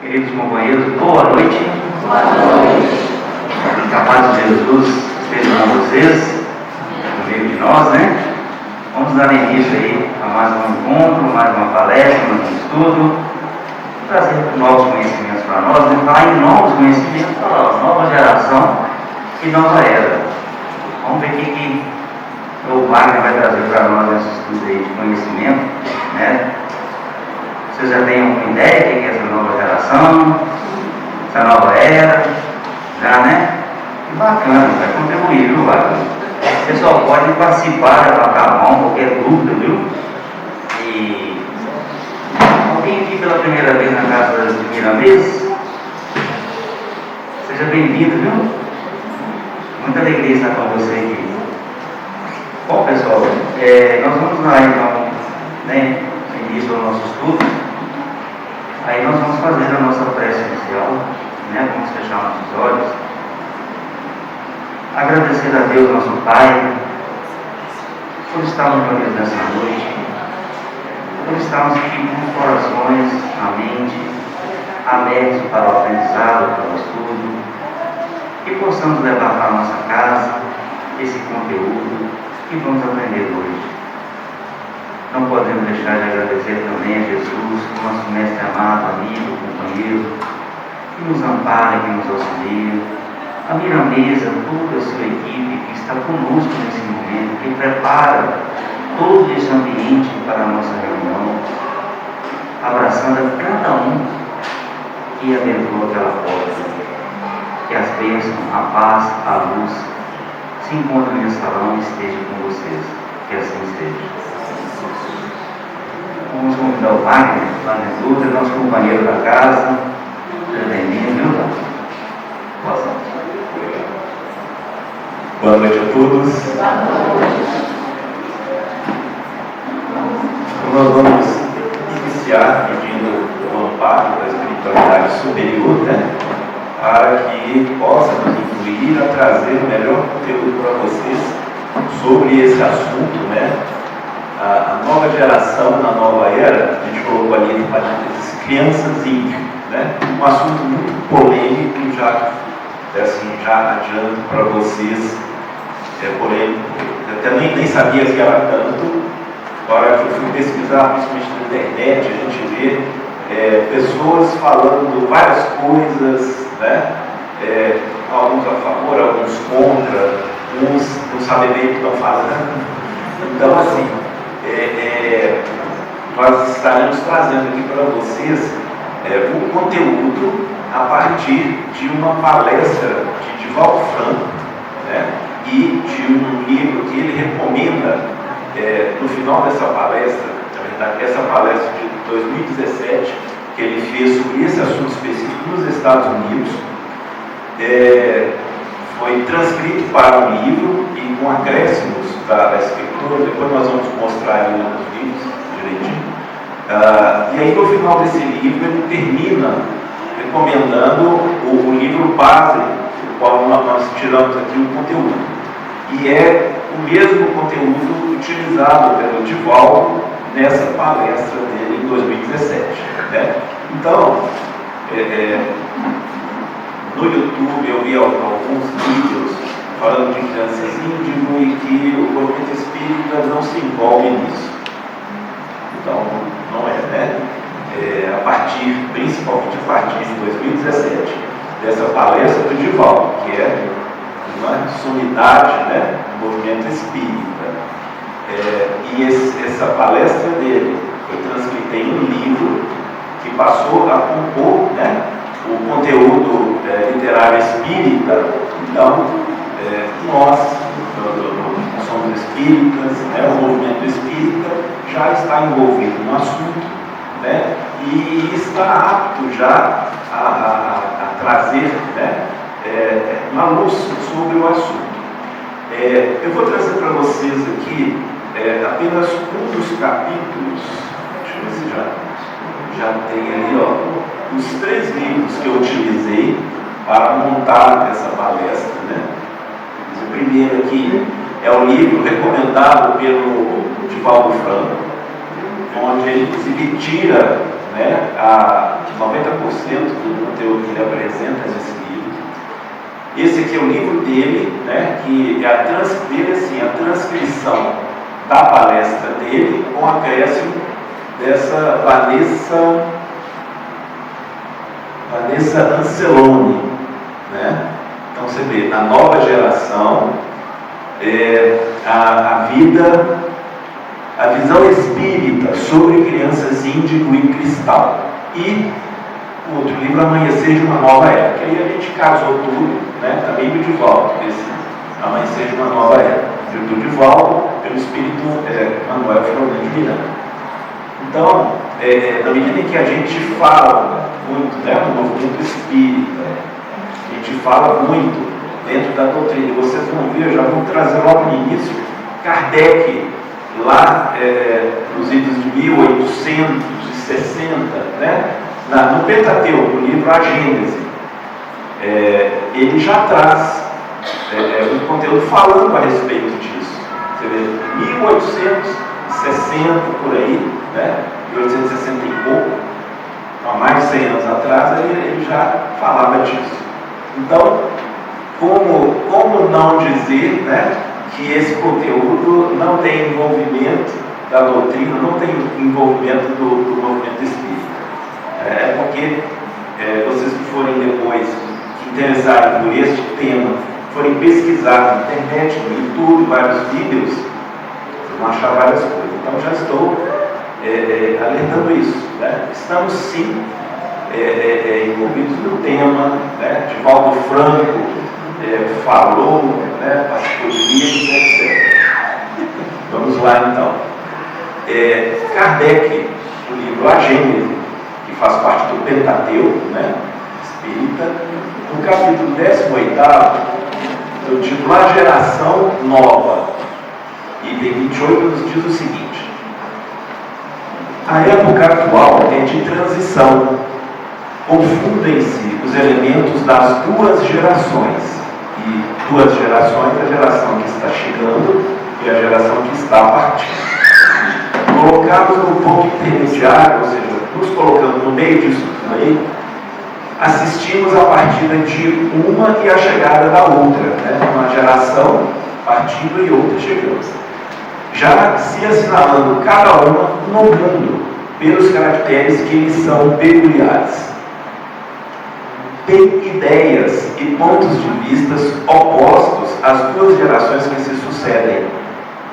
Queridos companheiros, boa noite. Boa noite. Que a paz de Jesus esteja com vocês, no meio de nós, né? Vamos dar início aí a mais um encontro, mais uma palestra, mais um estudo, trazer novos conhecimentos para nós, né? Falar em novos conhecimentos, falar nova geração e nova era. Vamos ver o que o Wagner vai trazer para nós nesse estudo aí de conhecimento, né? Vocês já têm alguma ideia do que é essa nova geração, essa nova era? Já, né? Que bacana, vai contribuir, viu, Wagner? O pessoal pode participar, levantar a mão, qualquer dúvida, viu? E alguém aqui pela primeira vez na casa de Miramês? Seja bem-vindo, viu? Muita alegria estar com você aqui. Bom, pessoal, nós vamos lá então, né, início ao nosso estudo. Aí nós vamos fazer a nossa prece inicial, né? Vamos fechar nossos olhos. Agradecer a Deus, nosso Pai, por estarmos reunidos nessa noite, por estarmos aqui com os corações, a mente, abertos para o aprendizado, para o estudo, e possamos levar para a nossa casa esse conteúdo que vamos aprender hoje. Não podemos deixar de agradecer também a Jesus, nosso mestre amado, amigo, companheiro, que nos ampara, que nos auxilia, a Miramesa, toda a sua equipe que está conosco nesse momento, que prepara todo esse ambiente para a nossa reunião, abraçando a cada um que adentrou aquela porta. Que as bênçãos, a paz, a luz se encontrem nesse salão e esteja com vocês. Que assim esteja. Vamos convidar o Wagner Dutra, nosso companheiro da casa. Seja bem-vindo, viu, Wagner? Boa sorte. Boa noite a todos. Boa noite. Então nós vamos iniciar pedindo o amparo da espiritualidade superior, né? Para que possa nos incluir a trazer o melhor conteúdo para vocês sobre esse assunto, né? A nova geração na nova era, a gente colocou ali em parênteses, crianças índio, né? Um assunto muito polêmico, já adianto para vocês, polêmico, eu até nem sabia que era tanto. Agora que eu fui pesquisar, principalmente na internet, a gente vê pessoas falando várias coisas, né? Alguns a favor, alguns contra, uns não sabem bem o que estão falando. Então, assim, nós estaremos trazendo aqui para vocês o conteúdo a partir de uma palestra de Divaldo Franco, né? E de um livro que ele recomenda no final dessa palestra, na verdade, essa palestra de 2017, que ele fez sobre esse assunto específico nos Estados Unidos, foi transcrito para um livro e com acréscimos da escritora. Depois nós vamos mostrar ali nos livros direitinho. E aí no final desse livro ele termina recomendando o livro base, do qual nós tiramos aqui o conteúdo. E é o mesmo conteúdo utilizado pelo Divaldo nessa palestra dele em 2017. Né? Então, no YouTube eu vi alguns vídeos falando de crianças índigo e que o movimento espírita não se envolve nisso. Então, não é, né? Principalmente a partir de 2017, dessa palestra do Divaldo, que é uma sumidade, né, do movimento espírita. E essa palestra dele foi transcrita em um livro que passou a compor, né, o conteúdo literário espírita. Então, nós somos espíritas, né, o movimento espírita já está envolvido no assunto, né, e está apto já a trazer, né, uma luz sobre o assunto. Eu vou trazer para vocês aqui apenas um dos capítulos. Deixa eu ver se já tem ali, ó, os 3 livros que eu utilizei para montar essa palestra, né? O primeiro aqui é o livro recomendado pelo Divaldo Franco, onde ele inclusive tira, né, a 90% do conteúdo que ele apresenta nesse livro. Esse aqui é o livro dele, né, que é a transcrição da palestra dele com acréscimo dessa Vanessa Anceloni, né? Então você vê, a nova geração, a visão espírita sobre crianças índigo e cristal. E o outro livro, Amanhecer de uma Nova Era, que aí a gente casou tudo, né? Também do Divaldo, esse Amanhecer de uma Nova Era, do Divaldo, pelo espírito Manuel Florent de Miranda. Então, na medida em que a gente fala muito, né, do movimento espírita, a gente fala muito dentro da doutrina, vocês vão ver, eu já vou trazer logo no início, Kardec, lá nos idos de 1860, né, no Pentateuco, no livro A Gênese, ele já traz um conteúdo falando a respeito disso. Você vê, 1860 por aí, né, 1860 e pouco, há mais de 100 anos atrás, ele já falava disso. Então, como não dizer, né, que esse conteúdo não tem envolvimento da doutrina, não tem envolvimento do movimento espírita? Porque vocês que forem depois se interessarem por este tema, forem pesquisar na internet, no YouTube, vários vídeos, vocês vão achar várias coisas. Então já estou alertando isso, né? Estamos sim envolvidos no tema, né? Divaldo Franco falou, né? Participou de livros, etc. Vamos lá então. Kardec, o livro A Gênese, que faz parte do Pentateuco, né, espírita, no capítulo 18, do título A Geração Nova, item 28, nos diz o seguinte: a época atual é de transição, confundem-se os elementos das duas gerações, e duas gerações, a geração que está chegando e a geração que está partindo. Colocados no ponto intermediário, ou seja, nos colocando no meio disso tudo aí, assistimos a partida de uma e a chegada da outra, né? Uma geração partindo e outra chegando, já se assinalando cada uma no mundo pelos caracteres que lhes são peculiares. Tem ideias e pontos de vista opostos às duas gerações que se sucedem.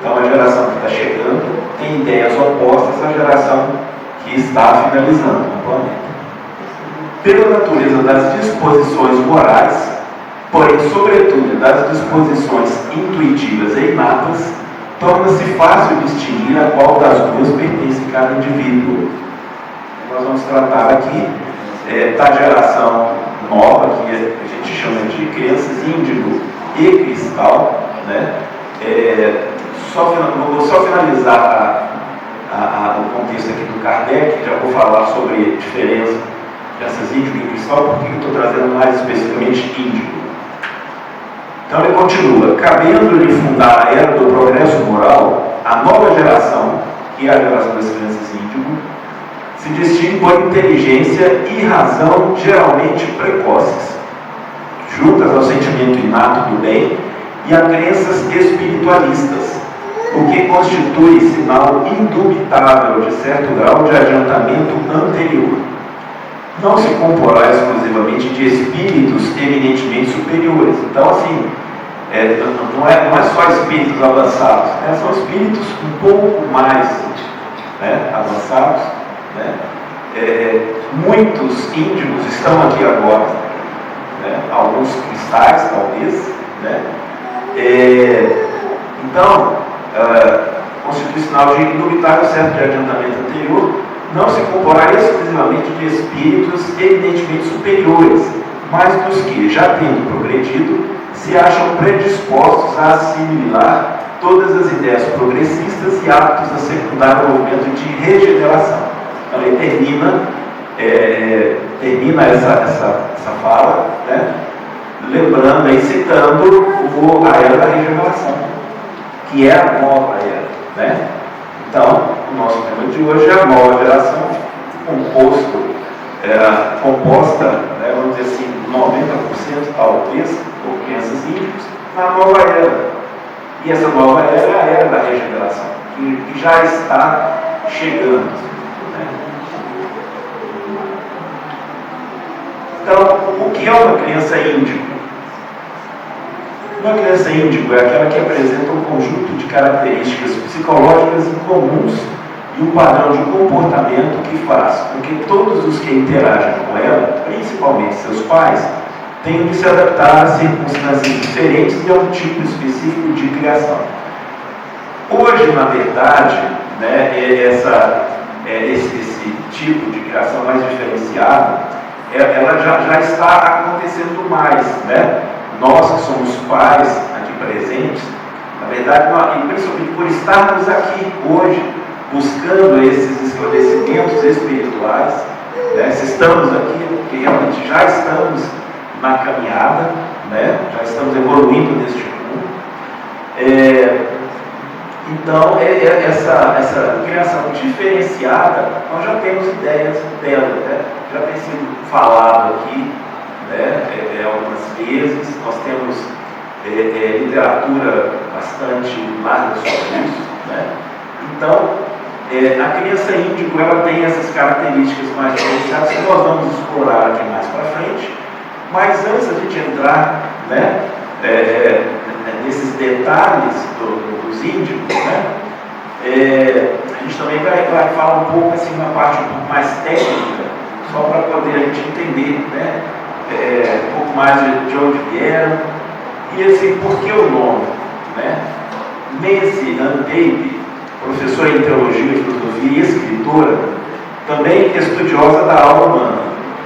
Então a geração que está chegando tem ideias opostas à geração que está finalizando o planeta. Pela natureza das disposições morais, porém sobretudo das disposições intuitivas e inatas, torna-se fácil distinguir a qual das duas pertence cada indivíduo. Nós vamos tratar aqui da geração nova, que a gente chama de crianças índigo e cristal, né? Vou só finalizar o contexto aqui do Kardec, já vou falar sobre a diferença dessas índigo e cristal, porque eu estou trazendo mais especificamente índigo. Então ele continua: cabendo-lhe fundar a era do progresso moral, a nova geração, que é a geração das crianças índigo, se distingue por inteligência e razão geralmente precoces, juntas ao sentimento inato do bem e a crenças espiritualistas, o que constitui sinal indubitável de certo grau de adiantamento anterior. Não se comporá exclusivamente de espíritos eminentemente superiores. Então, assim, não é só espíritos avançados, né? São espíritos um pouco mais, né, avançados, né? Muitos índigos estão aqui agora, né? Alguns cristais, talvez, né? Então, constitui sinal de indubitável certo de adiantamento anterior. Não se comporá exclusivamente de espíritos evidentemente superiores, mas dos que, já tendo progredido, se acham predispostos a assimilar todas as ideias progressistas e aptos a secundar o movimento de regeneração. Então ele termina essa fala, né, lembrando e citando a era da regeneração, que é a nova era, né? Então, o nosso tema de hoje é a nova geração, composta, né, vamos dizer assim, 90% talvez, por crianças índios, na nova era. E essa nova era é a era da regeneração, que já está chegando. Né? Então, o que é uma criança índigo? Uma criança índigo é aquela que apresenta um conjunto de características psicológicas incomuns e um padrão de comportamento que faz com que todos os que interagem com ela, principalmente seus pais, tenham de se adaptar a circunstâncias diferentes e a um tipo específico de criação. Hoje, na verdade, né, esse tipo de criação mais diferenciada, ela já está acontecendo mais, né? Nós que somos pais aqui presentes, na verdade, e principalmente por estarmos aqui hoje, buscando esses esclarecimentos espirituais, né? Se estamos aqui, porque realmente já estamos na caminhada, né? Já estamos evoluindo neste mundo. Então, essa criação diferenciada, nós já temos ideias dela, né? Já tem sido falado aqui, né? Algumas vezes, nós temos literatura bastante larga sobre isso, né? Então, a criança índigo, ela tem essas características mais diferenciadas que nós vamos explorar aqui mais para frente. Mas antes da gente entrar, né, nesses detalhes dos índigos, né, a gente também vai falar um pouco assim, uma parte um pouco mais técnica, só para poder a gente entender, né, um pouco mais de onde vieram e assim, por que o nome, né? Nancy Ann Baby, professora em teologia, filosofia e escritora, também estudiosa da alma humana,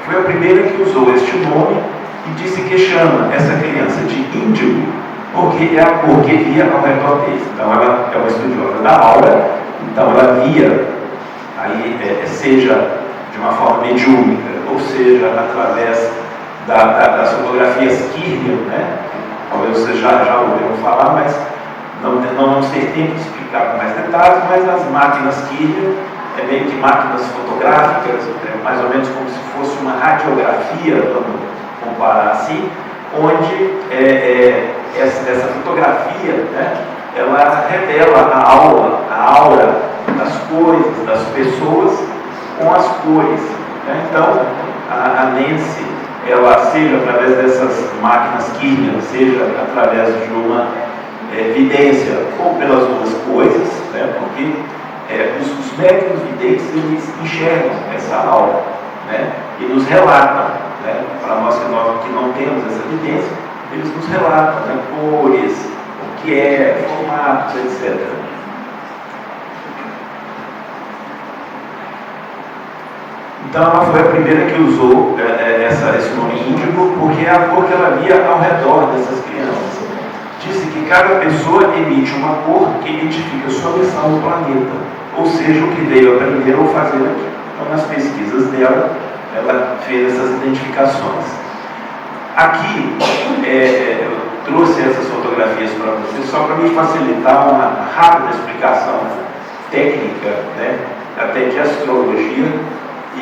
foi a primeira que usou este nome e disse que chama essa criança de índigo porque é a cor que via ao redor dele. Então ela é uma estudiosa da aura, então ela via, aí, seja de uma forma mediúnica, ou seja, através das fotografias Kirlian, né? Talvez vocês já ouviram falar, mas não vamos ter tempo de explicar com mais detalhes, mas as máquinas Kirlian meio que máquinas fotográficas, mais ou menos como se fosse uma radiografia, vamos comparar assim, onde essa fotografia, né, ela revela a aura das coisas, das pessoas com as cores. Né? Então, a Nancy, ela, seja através dessas máquinas Kirlian, seja através de uma evidência ou pelas duas coisas, né, porque os médicos videntes, eles enxergam essa aura, né, e nos relatam, né, para nós que não temos essa evidência, eles nos relatam, né, cores, o que é, formatos, etc. Então ela foi a primeira que usou esse nome índigo, porque é a cor que ela via ao redor dessas crianças. Disse que cada pessoa emite uma cor que identifica sua missão no planeta, ou seja, o que veio aprender ou fazer aqui. Então, nas pesquisas dela, ela fez essas identificações. Aqui, eu trouxe essas fotografias para vocês só para me facilitar uma rápida explicação técnica, né, até de astrologia,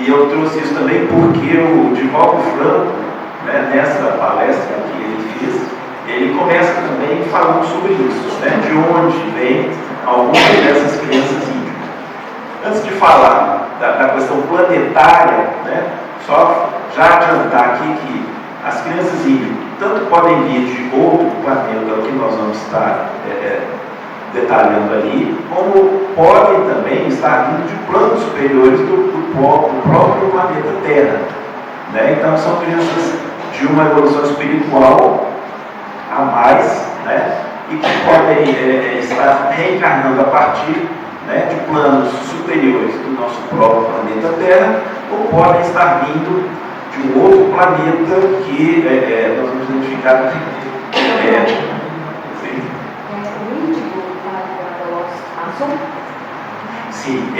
e eu trouxe isso também porque o Divaldo Franco, né, nessa palestra que ele fez, ele começa também falando sobre isso, né, de onde vem algumas dessas crianças índigas. Antes de falar da questão planetária, né, só já adiantar aqui que as crianças índigas tanto podem vir de outro planeta, que nós vamos estar detalhando ali, como podem também estar vindo de planos superiores do próprio planeta Terra. Né? Então são crianças de uma evolução espiritual a mais, né? E que podem estar reencarnando a partir, né, de planos superiores do nosso próprio planeta Terra, ou podem estar vindo de um outro planeta que nós vamos identificar aqui. O índigo azul? Sim,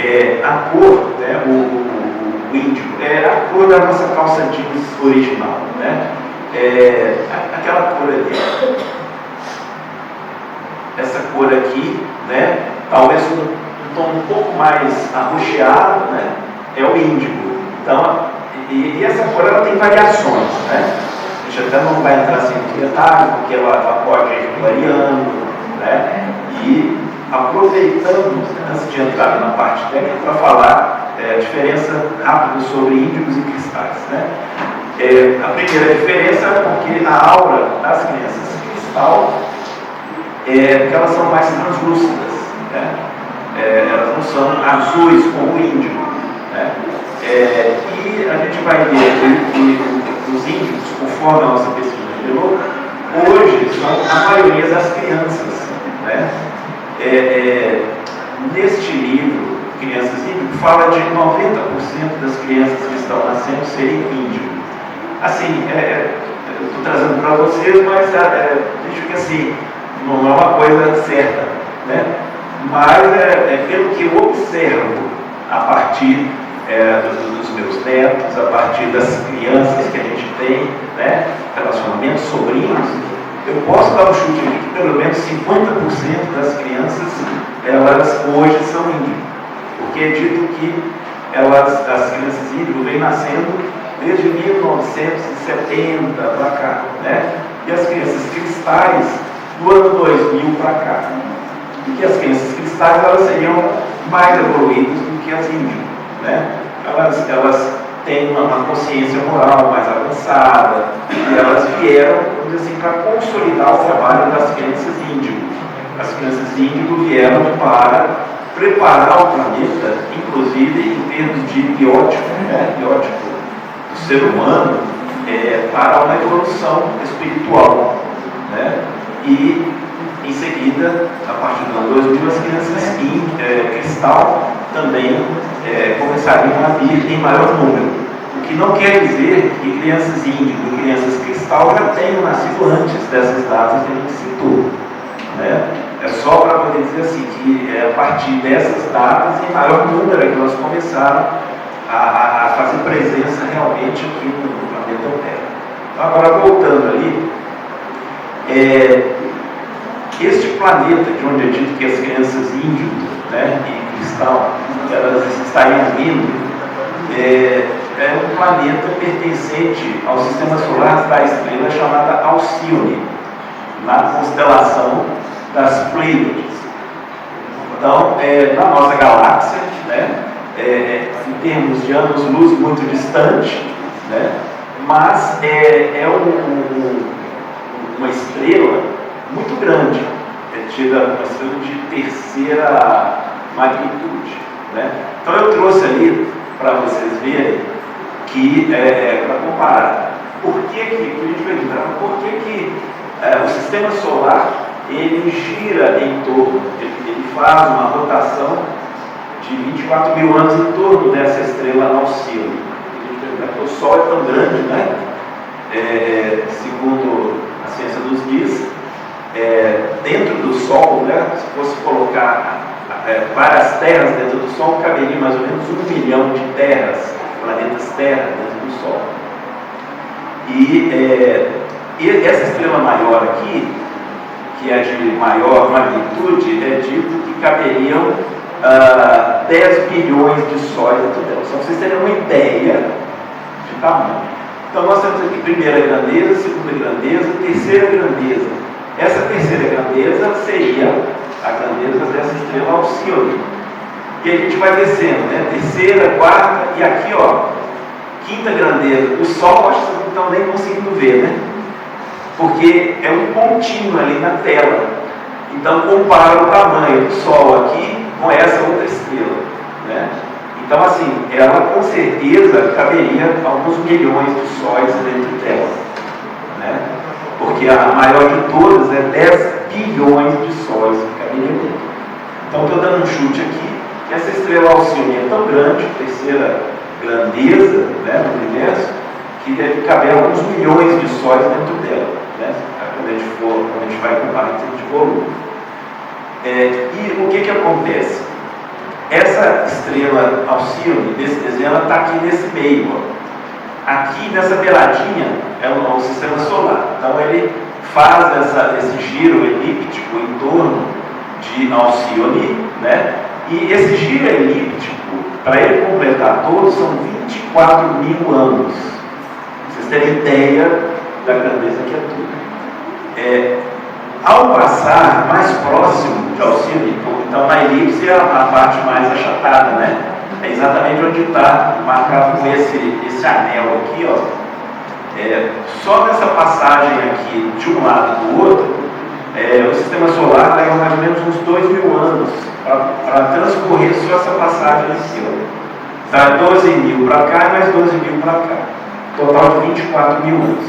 a cor, né, o índigo, é a cor da nossa calça jeans original, né? Aquela cor ali. Essa cor aqui, né, talvez um tom um pouco mais arroxeado, né, é o índigo. Então, e essa cor ela tem variações, né? A gente até não vai entrar assim no detalhe, porque ela pode ir variando, né? E aproveitando, antes de entrar na parte técnica, para falar a diferença rápida sobre índigos e cristais, né? A primeira diferença é porque a aura das crianças cristal que elas são mais translúcidas, né? Elas não são azuis como o índigo, né? E a gente vai ver que os índigos, conforme a nossa pesquisa revelou, hoje são a maioria das crianças, né? Neste livro, Crianças Índigo, fala de 90% das crianças que estão nascendo serem índigos. Assim, eu estou trazendo para vocês, mas vejo que assim, não é uma coisa certa, né? Mas pelo que eu observo a partir dos meus netos, a partir das crianças que a gente tem, né, relacionamentos, sobrinhos, eu posso dar um chute aqui que pelo menos 50% das crianças, elas hoje são índios, porque é dito que as crianças índios vêm nascendo desde 1970 para cá, né? E as crianças cristais do ano 2000 para cá. E que as crianças cristais elas seriam mais evoluídas do que as índios, né? Elas têm uma consciência moral mais avançada e elas vieram, vamos dizer assim, para consolidar o trabalho das crianças índigo. As crianças índigo vieram para preparar o planeta, inclusive em termos de biótipo, né? Biótipo do ser humano, para uma evolução espiritual, né? E em seguida, a partir do ano 2000, as crianças cristal também começariam a vir em maior número. O que não quer dizer que crianças índigo e crianças cristal já tenham nascido antes dessas datas que a gente citou, né? É só para poder dizer assim, que a partir dessas datas, em maior número, é que elas começaram a fazer presença realmente aqui no planeta Terra. Então, agora voltando ali, este planeta de onde é dito que as crianças índigo, né, e cristal, elas estariam vindo, é um planeta pertencente ao sistema solar da estrela chamada Alcíone, na constelação das Pleiades. Então, na nossa galáxia, né, em termos de anos-luz muito distante, né, mas uma estrela muito grande, tida uma estrela de terceira magnitude, né? Então eu trouxe ali para vocês verem que, para comparar, por que a gente pergunta, por que o sistema solar ele gira em torno, ele faz uma rotação de 24 mil anos em torno dessa estrela Alcíone. A gente pergunta, porque o Sol é tão grande, né? Segundo a ciência nos diz, dentro do Sol, né, se fosse colocar várias terras dentro do Sol, caberia mais ou menos 1 milhão de terras, planetas Terra dentro do Sol. E essa estrela maior aqui, que é de maior magnitude, é dito que caberiam 10 bilhões de sóis dentro dela. Só para vocês terem uma ideia de tamanho. Então nós temos aqui primeira grandeza, segunda grandeza, terceira grandeza. Essa terceira grandeza seria a grandeza dessa estrela Alcíone. E a gente vai descendo, né? Terceira, quarta, e aqui, ó, quinta grandeza. O Sol, acho que vocês não estão nem conseguindo ver, né? Porque é um pontinho ali na tela. Então, compara o tamanho do Sol aqui com essa outra estrela, né? Então, assim, ela com certeza caberia alguns milhões de sóis dentro dela, né? Porque a maior de todas é 10 bilhões de sóis que caberiam dentro. Então, estou dando um chute aqui, que essa estrela Alcíone é tão grande, terceira grandeza, né, no universo, que deve caber alguns milhões de sóis dentro dela, né? Quando a gente vai comparar em termos de volume. E o que acontece? Essa estrela Alcíone, desse desenho, ela está aqui nesse meio, ó. Aqui nessa beiradinha é o sistema solar. Então ele faz esse giro elíptico em torno de Alcíone, né? E esse giro elíptico, para ele completar todo, são 24.000 anos. Vocês terem ideia da grandeza que é tudo. Ao passar mais próximo de Alcíone, então na elipse é a parte mais achatada, né? É exatamente onde está marcado com esse anel aqui, ó. Só nessa passagem aqui de um lado e do outro, o sistema solar leva mais ou menos uns 2.000 anos para transcorrer só essa passagem aqui, ó. Tá 12.000 para cá e mais 12.000 para cá. Total de 24.000 anos.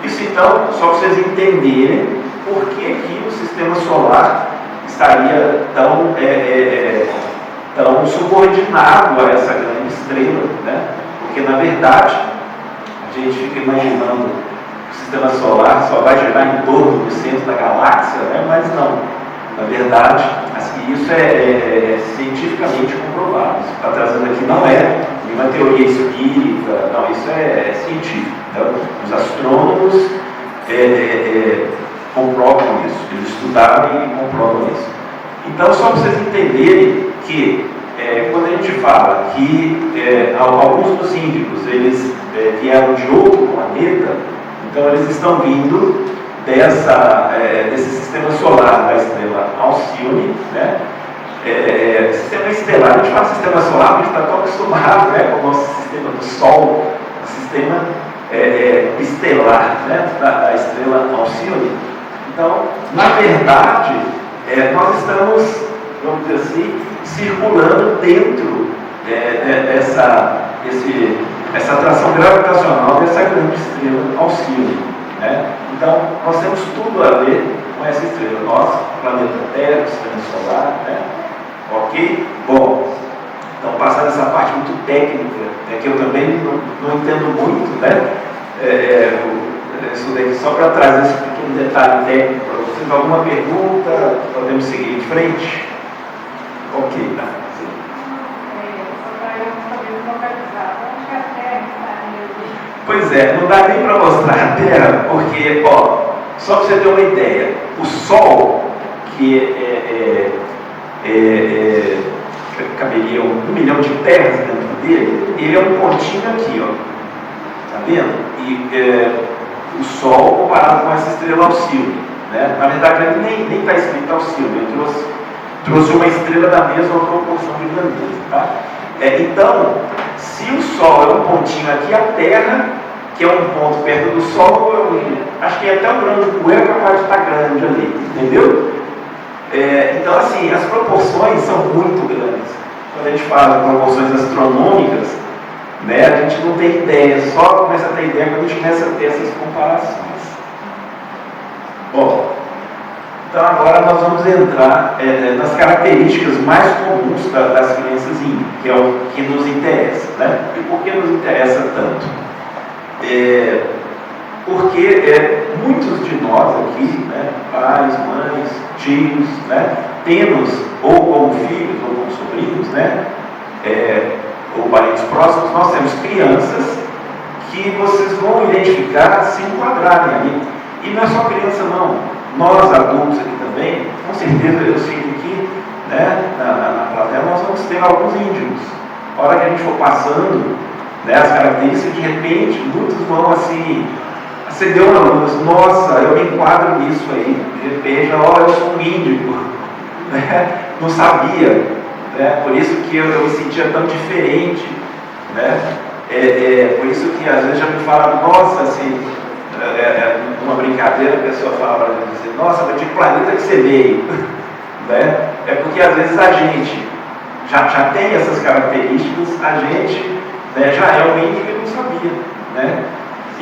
Isso então, só para vocês entenderem por que o sistema solar estaria tão subordinado a essa grande estrela, né? Porque na verdade a gente fica imaginando que o sistema solar só vai girar em torno do centro da galáxia, né? Mas não. Na verdade, assim, isso é cientificamente comprovado. Isso que está trazendo aqui não é nenhuma teoria espírita, não, isso é científico. Então, os astrônomos comprovam isso, eles estudaram e comprovam isso. Então, só para vocês entenderem que quando a gente fala que alguns dos índicos eles vieram de outro planeta, então eles estão vindo desse sistema solar da estrela Alcíone, né? Sistema estelar, a gente fala sistema solar, porque a gente está tão acostumado, né, com o nosso sistema do Sol, o sistema estelar, né, da estrela Alcíone. Então, na verdade, nós estamos, vamos dizer assim, circulando dentro dessa atração gravitacional dessa grande estrela Alcíone, né? Então, nós temos tudo a ver com essa estrela, nosso planeta Terra, o sistema solar, né? Ok? Bom, então passando essa parte muito técnica, que eu também não entendo muito, né? Isso daqui só para trazer esse pequeno detalhe técnico para vocês. Alguma pergunta? Podemos seguir em frente? Ok, tá? Sim. Só para eu saber localizar, onde que a Terra está? Pois é, não dá nem para mostrar a Terra, porque, ó, só para você ter uma ideia, o Sol, que caberia 1 milhão de terras dentro dele, ele é um pontinho aqui, ó. Tá vendo? E o Sol comparado com essa estrela Alcíone, né? Na verdade, ele nem está escrito Alcíone, ele trouxe uma estrela da mesma proporção de grandeza, tá? Então, se o Sol é um pontinho aqui, a Terra, que é um ponto perto do Sol, acho que até o grão de poeira é capaz de estar grande ali, entendeu? Então, assim, as proporções são muito grandes. Quando a gente fala de proporções astronômicas, né, a gente não tem ideia, só começa a ter ideia quando a gente começa a ter essas comparações. Bom, então agora nós vamos entrar nas características mais comuns das crianças índias, que é o que nos interessa, né? E por que nos interessa tanto? Porque muitos de nós aqui, né, pais, mães, tios, né, temos ou como filhos ou como sobrinhos, né, ou parentes próximos, nós temos crianças que vocês vão identificar, se enquadrarem ali. E não é só criança não, nós adultos aqui também, com certeza eu sei que aqui, né, na plateia nós vamos ter alguns índios. A hora que a gente for passando, né, as características, de repente, muitos vão assim, acender uma luz, nossa, eu me enquadro nisso aí, de repente, olha, eu sou um índio, né? Não sabia, né? Por isso que eu me sentia tão diferente, né? Por isso que às vezes já me falaram, nossa, assim, numa brincadeira a pessoa fala para mim assim, nossa, mas de que planeta que você veio? Né? É porque às vezes a gente já tem essas características, a gente, né, já é um índio e não sabia, né?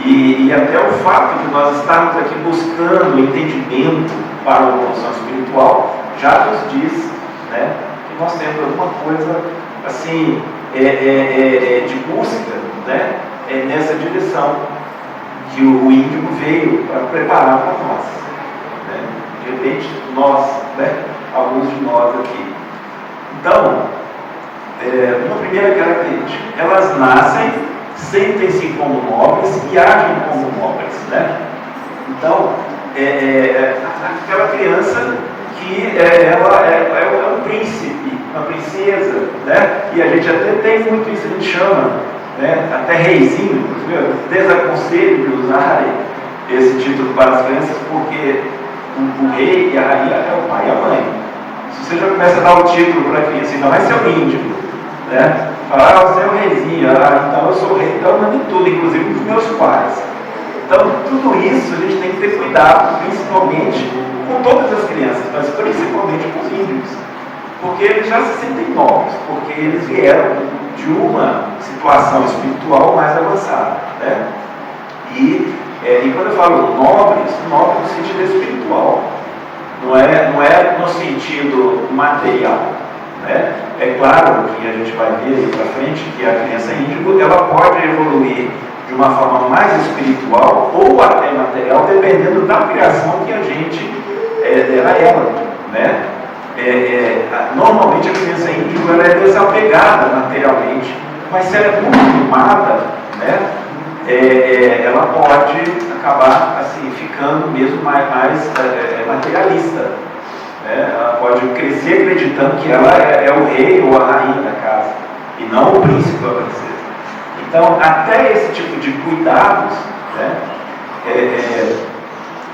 E até o fato de nós estarmos aqui buscando entendimento para a evolução espiritual já nos diz, né, que nós temos alguma coisa assim de busca, né, nessa direção que o índio veio para preparar para nós, né? De repente nós, né, alguns de nós aqui. Então, uma primeira característica, elas nascem, sentem-se como nobres e agem como nobres, né? Então, aquela criança que ela é um príncipe, uma princesa, né? E a gente até tem muito isso, a gente chama, né? Até reizinho, inclusive, desaconselho de usarem esse título para as crianças, porque o rei e a rainha é o pai e a mãe. Se você já começa a dar o título para a criança, ainda mais ser um índico, né? Falar, você é o reizinho, então eu sou o rei, então eu mando em tudo, inclusive dos meus pais. Então, tudo isso a gente tem que ter cuidado, principalmente com todas as crianças, mas principalmente com os índios, porque eles já se sentem nobres, porque eles vieram de uma situação espiritual mais avançada, né? E quando eu falo nobres, nobre no sentido espiritual, não é no sentido material, né? É claro que a gente vai ver aí para frente que a criança índigo, ela pode evoluir de uma forma mais espiritual ou até material, dependendo da criação que a gente der a ela, né? Normalmente a criança índigo ela é desapegada materialmente, mas se ela é muito mimada, né? Ela pode acabar assim, ficando mesmo mais materialista, né? Ela pode crescer acreditando que ela é o rei ou a rainha da casa e não o príncipe ou a princesa. Então, até esse tipo de cuidados, né?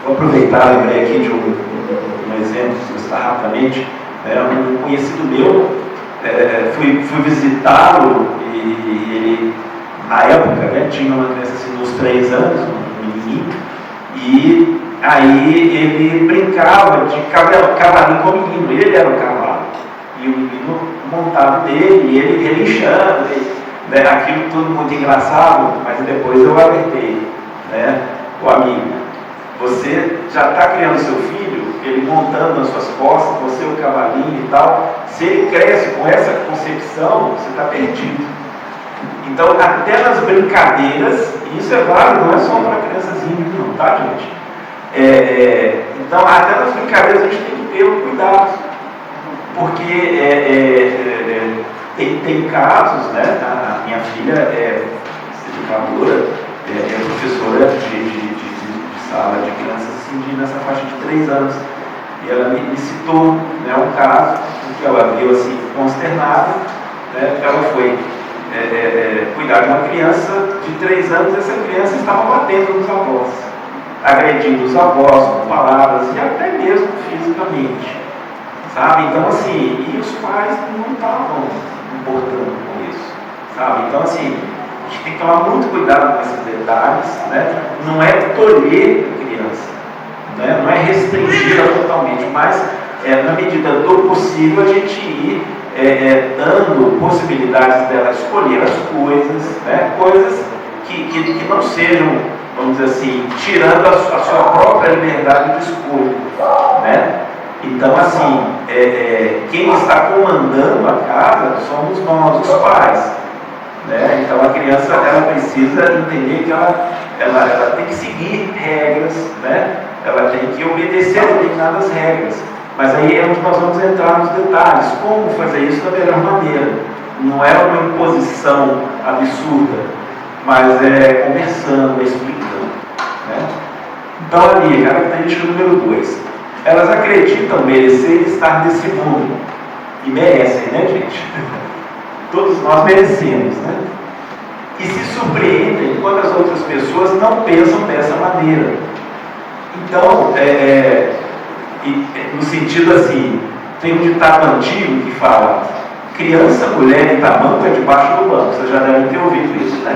Vou aproveitar, lembrei aqui de um exemplo, se você está rapidamente, um conhecido meu, fui visitá-lo e ele, na época, né, tinha uma criança assim, uns 3 anos, um menininho, e aí ele brincava de cavalinho com o menino, ele era o cavalo, e o menino montado dele, e ele relinchando, né, aquilo tudo muito engraçado, mas depois eu alertei, né, o amigo, você já está criando seu filho, ele montando nas suas costas, você o cavalinho e tal, se ele cresce com essa concepção, você está perdido. Então, até nas brincadeiras, e isso é válido, não é só para crianças índias, não, tá, gente? Então, até nas brincadeiras a gente tem que ter um cuidado, porque tem casos, né? A minha filha é educadora, é professora de sala de crianças assim, nessa faixa de 3 anos, e ela me citou, né, um caso em que ela viu assim, consternada, né, ela foi cuidar de uma criança de 3 anos, essa criança estava batendo nos avós, agredindo os avós com palavras e até mesmo fisicamente, sabe? Então assim, e os pais não estavam importando com isso, sabe? Então assim, a gente tem que tomar muito cuidado com esses detalhes, né? Não é tolher a criança, né? Não é restringi-la totalmente, mas na medida do possível a gente ir dando possibilidades dela escolher as coisas, né? Coisas que não sejam, vamos dizer assim, tirando a sua própria liberdade de escolha, né? Então assim, quem está comandando a casa somos nós, os pais, né? Então a criança ela precisa entender que ela tem que seguir regras, né? Ela tem que obedecer determinadas regras. Mas aí é onde nós vamos entrar nos detalhes. Como fazer isso da melhor maneira? Não é uma imposição absurda, mas é conversando, explicando, né? Então ali, característica número 2. Elas acreditam merecer estar nesse mundo. E merecem, né, gente? Todos nós merecemos, né? E se surpreendem quando as outras pessoas não pensam dessa maneira. Então, no sentido assim, tem um ditado antigo que fala: criança, mulher e tamanco é debaixo do banco. Vocês já devem ter ouvido isso, né?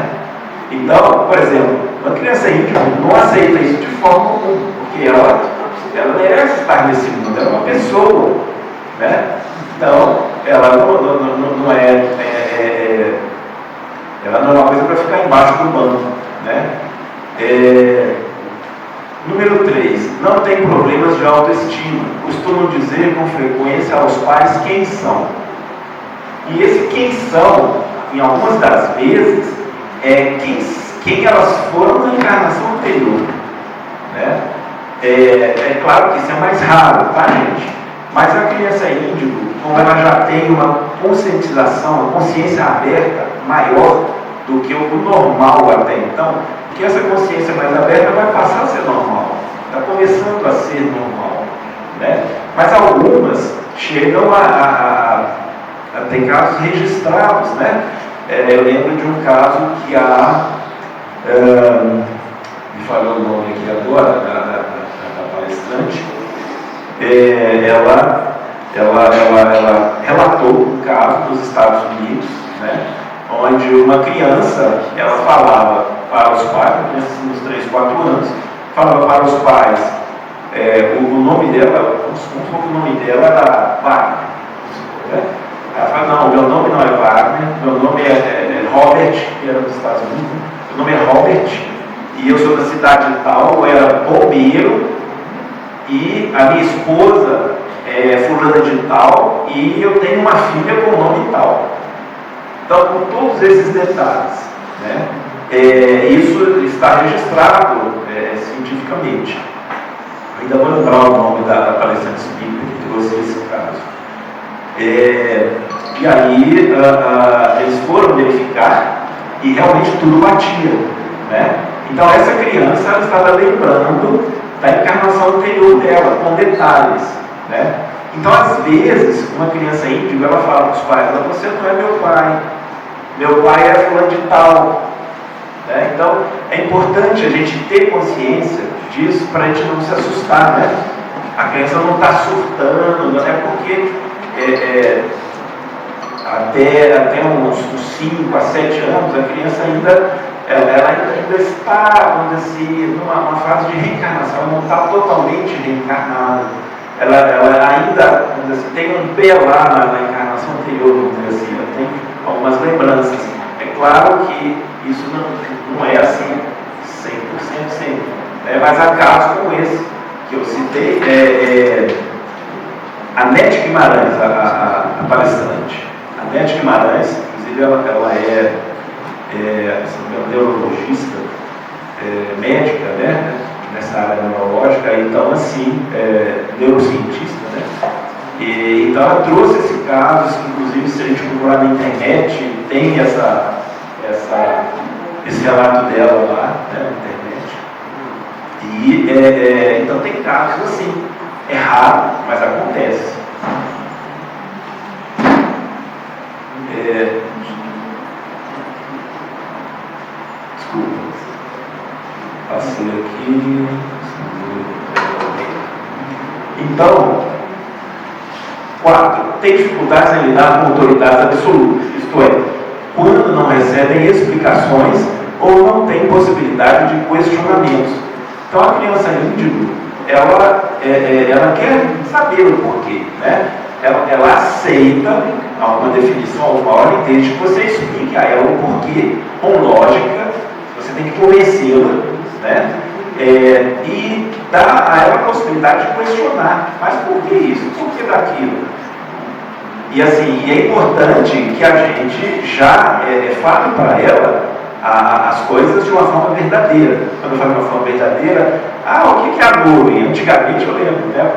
Então, por exemplo, uma criança índia não aceita isso de forma alguma, porque ela merece estar nesse mundo, ela é uma pessoa, né? Então, ela não é uma coisa para ficar embaixo do banco, né? Número 3, não tem problemas de autoestima. Costumam dizer com frequência aos pais quem são. E esse quem são, em algumas das vezes, é quem elas foram na encarnação anterior, né? É claro que isso é mais raro, tá, gente? Mas a criança índigo, como ela já tem uma conscientização, uma consciência aberta maior do que o normal até então, porque essa consciência mais aberta vai passar a ser normal, está começando a ser normal, né? Mas algumas chegam a Tem casos registrados, né? Eu lembro de um caso que me falou o nome aqui agora, da palestrante, ela relatou um caso dos Estados Unidos, né? Onde uma criança, ela falava para os pais, nos 3, 4 anos, falava para os pais, o nome dela, o nome dela era Wagner. Né? Ela fala, não, meu nome não é Wagner, meu nome é Robert, que era dos Estados Unidos, meu nome é Robert, e eu sou da cidade tal, eu era bombeiro, e a minha esposa é fulana de tal, e eu tenho uma filha com o nome tal. Então, com todos esses detalhes, né, isso está registrado cientificamente. Ainda vou lembrar o nome da palestrante espírita que trouxe esse caso. E aí eles foram verificar e realmente tudo batia, né? Então essa criança, ela estava lembrando da encarnação anterior dela, com detalhes, né? Então às vezes uma criança índigo, ela fala para os pais, você não é meu pai é fulano de tal, né? Então é importante a gente ter consciência disso para a gente não se assustar, né? A criança não está surtando, não é porque até uns 5 a 7 anos, a criança ainda está, vamos dizer assim, numa fase de reencarnação, ela não está totalmente reencarnada. Ela ainda, vamos dizer assim, tem um pé lá na encarnação anterior, vamos dizer assim, ela tem algumas lembranças. É claro que isso não é assim 100% sempre, né? Mas há casos como esse que eu citei, a Nete Guimarães, a palestrante. A Nete Guimarães, inclusive, ela é neurologista, médica, né, nessa área neurológica, então, assim, neurocientista, né? Então, ela trouxe esse caso, inclusive, se a gente procurar na internet, tem esse relato dela lá, né, na internet. Então, tem casos assim. É raro, mas acontece. Desculpa. Passei aqui. Então, 4. Tem dificuldades em lidar com autoridades absolutas, isto é, quando não recebem explicações ou não tem possibilidade de questionamentos. Então, a criança índigo, ela quer saber o porquê, né? Ela aceita alguma definição, alguma ordem, desde que você explique a ela o porquê, com lógica, você tem que convencê-la, né? E dar a ela a possibilidade de questionar, mas por que isso? Por que daquilo? E assim, é importante que a gente já fale para ela as coisas de uma forma verdadeira. Quando eu falo de uma forma verdadeira, o que é a nuvem? Antigamente eu lembro, né?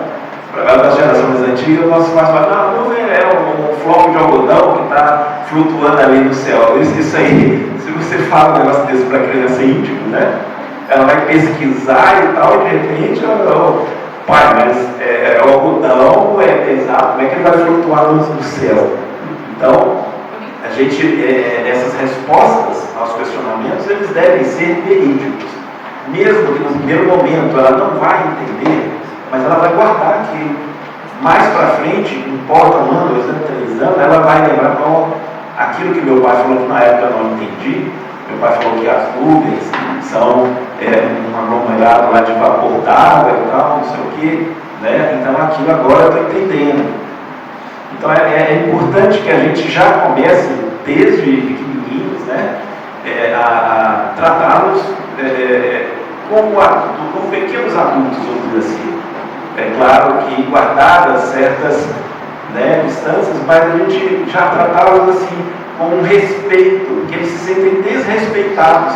Das gerações antigas, nós falávamos, a nuvem é um floco de algodão que está flutuando ali no céu. Isso aí, se você fala um negócio desse para criança índigo, né? Ela vai pesquisar e tal, e de repente, pai, mas o algodão é pesado, como é que ele vai flutuar no céu? Então, a gente, essas respostas aos questionamentos, eles devem ser verídicos. Mesmo que no primeiro momento ela não vai entender, mas ela vai guardar aquilo. Mais para frente, importa 1 ano, 2 anos, 3 anos, ela vai lembrar aquilo que meu pai falou que na época eu não entendi. Meu pai falou que as nuvens são um aglomerado lá de vapor d'água e tal, não sei o quê, né? Então aquilo agora eu estou entendendo. Então é importante que a gente já comece desde pequenininhos, né, a tratá-los como pequenos adultos, vamos dizer assim. É claro que guardadas certas, né, distâncias, mas a gente já tratá-los assim com um respeito, que eles se sentem desrespeitados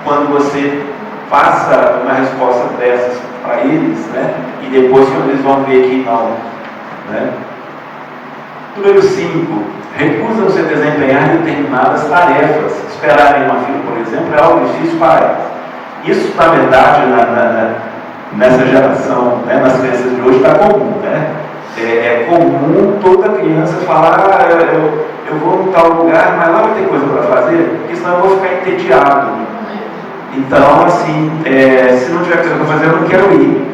quando você passa uma resposta dessas para eles, né, e depois quando eles vão ver que não, né. Número 5. Recusam-se a desempenhar determinadas tarefas. Esperarem uma filha, por exemplo, é algo difícil para elas. Isso, na verdade, nessa geração, né, nas crianças de hoje, está comum, né? É comum toda criança falar, eu vou em tal lugar, mas lá vai ter coisa para fazer, porque senão eu vou ficar entediado. Então, assim, se não tiver coisa para fazer, eu não quero ir.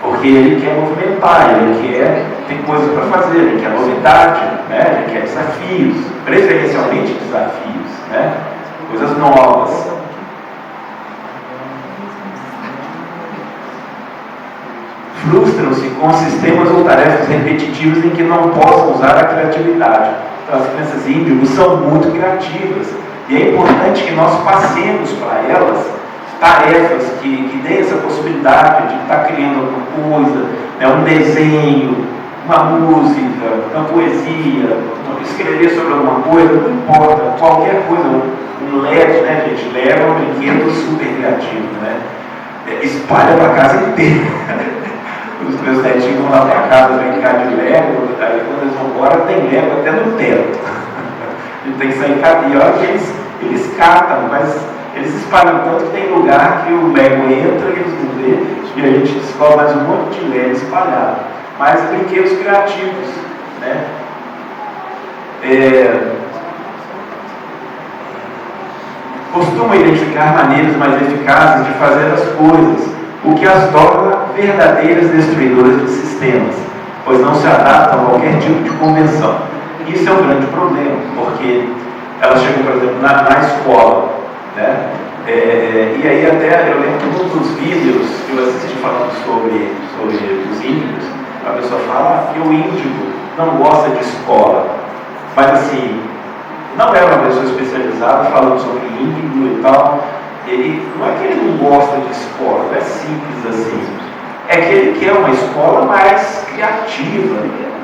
Porque ele quer movimentar, ele quer ter coisas para fazer, ele quer novidade, né? Ele quer desafios, preferencialmente desafios, né? Coisas novas. Frustram-se com sistemas ou tarefas repetitivas em que não possam usar a criatividade. Então, as crianças índigos são muito criativas e é importante que nós passemos para elas tarefas que deem essa possibilidade de estar criando alguma coisa, né, um desenho, uma música, uma poesia, escrever sobre alguma coisa, não importa, qualquer coisa, um LED, né, gente? LED é um brinquedo super criativo, né? Espalha para a casa inteira. Os meus netinhos vão lá para casa brincar de Lego, aí quando eles vão embora tem Lego até no teto. A gente tem que sair e olha que eles catam, mas eles espalham tanto que tem lugar que o Lego entra e eles não vê, e a gente descobre mais um monte de Lego espalhado. Mas brinquedos criativos, né? Costumam identificar maneiras mais eficazes de fazer as coisas, o que as torna verdadeiras destruidoras de sistemas, pois não se adaptam a qualquer tipo de convenção. Isso é um grande problema, porque elas chegam, por exemplo, na escola, né? E aí até eu lembro que um dos vídeos que eu assisti falando sobre os índigos, a pessoa fala que o índigo não gosta de escola, mas assim, não é uma pessoa especializada falando sobre índigo e tal. Não é que ele não gosta de escola, não é simples assim. É que ele quer uma escola mais criativa,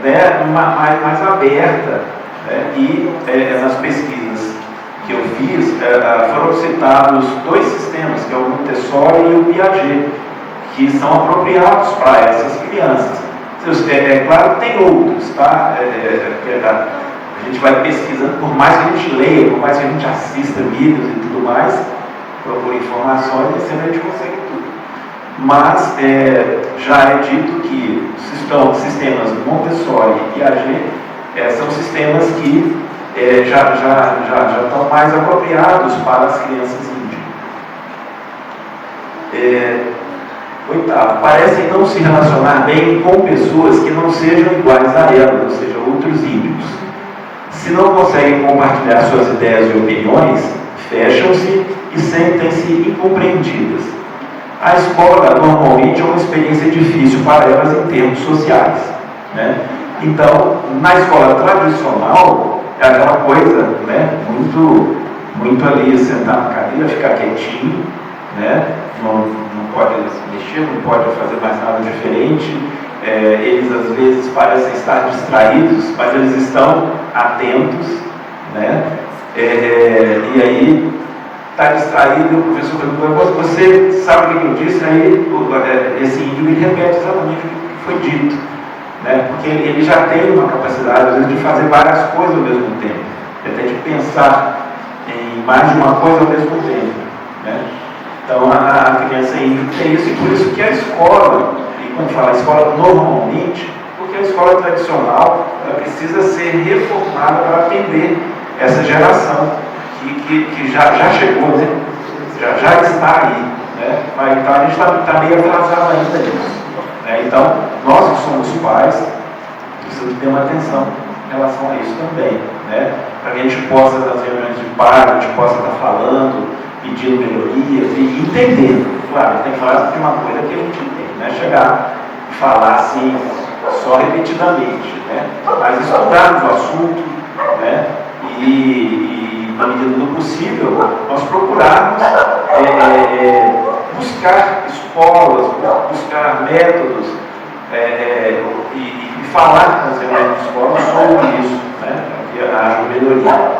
né? mais aberta. Né? E nas pesquisas que eu fiz, foram citados dois sistemas, que é o Montessori e o Piaget, que são apropriados para essas crianças. É claro que tem outros, tá? A gente vai pesquisando, por mais que a gente leia, por mais que a gente assista vídeos e tudo mais, procura informações e sempre a gente consegue tudo. Mas já é dito que os sistemas Montessori e Piaget são sistemas que já estão mais apropriados para as crianças índigas. Oitavo, parecem não se relacionar bem com pessoas que não sejam iguais a elas, ou seja, outros índigos. Se não conseguem compartilhar suas ideias e opiniões, fecham-se e sentem-se incompreendidas. A escola normalmente é uma experiência difícil para elas em termos sociais, né? Então, na escola tradicional, é aquela coisa, né, muito ali, sentar na cadeira, ficar quietinho, né? Não pode mexer, não pode fazer mais nada diferente. Eles às vezes parecem estar distraídos, mas eles estão atentos, né? E aí está distraído, o professor pergunta, você sabe o que eu disse? Aí esse índio ele repete exatamente o que foi dito, né? Porque ele já tem uma capacidade às vezes de fazer várias coisas ao mesmo tempo, até de pensar em mais de uma coisa ao mesmo tempo, né? Então a criança índio tem isso, e por isso que a escola, e quando fala escola normalmente, porque a escola tradicional ela precisa ser reformada para atender essa geração que já chegou, né? já está aí, né? Mas, então a gente está meio atrasado ainda nisso, né? Então nós que somos pais precisamos ter uma atenção em relação a isso também, né? Para que a gente possa, nas reuniões de pai, a gente possa estar falando, pedindo melhorias e entendendo. Claro, tem que falar de uma coisa que a gente entende, né? Chegar e falar assim, só repetidamente, né? Mas estudarmos o assunto, né? E na medida do possível, nós procurarmos buscar escolas, buscar métodos e falar nas reuniões de escola sobre isso, né? Que haja melhoria.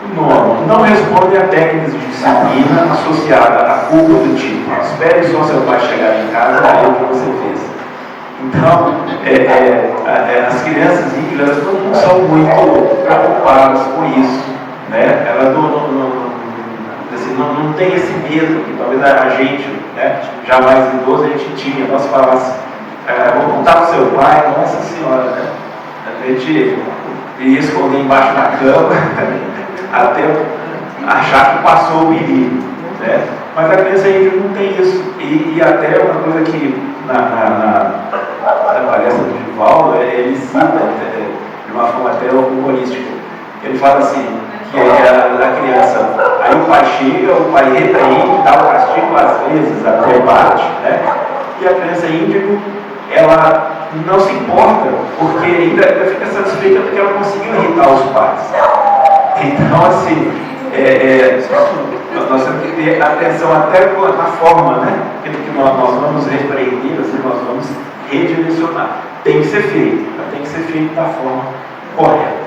O nono, não responde a técnicas de disciplina associada à culpa do tipo, espere só seu pai chegar em casa e ver o que você fez. Então, as crianças índigas não são muito preocupadas com isso, né? Elas não tem esse medo que talvez a gente, né, já mais idoso, a gente tinha. Nós falava assim, vou contar para o seu pai, nossa senhora, né? A gente ia esconder embaixo da cama até achar que passou o perigo, né? Mas a criança índigo não tem isso. E até uma coisa que na palestra do Divaldo, ele cita de uma forma até humorística. Ele fala assim, que a criança, aí o pai chega, o pai repreende, dá o castigo às vezes, até bate, né? E a criança índigo, ela não se importa, porque ainda fica satisfeita porque ela conseguiu irritar os pais. Então, assim, nós temos que ter atenção até na forma, né? Que nós vamos repreender, assim, nós vamos redirecionar. Tem que ser feito, mas tem que ser feito da forma correta.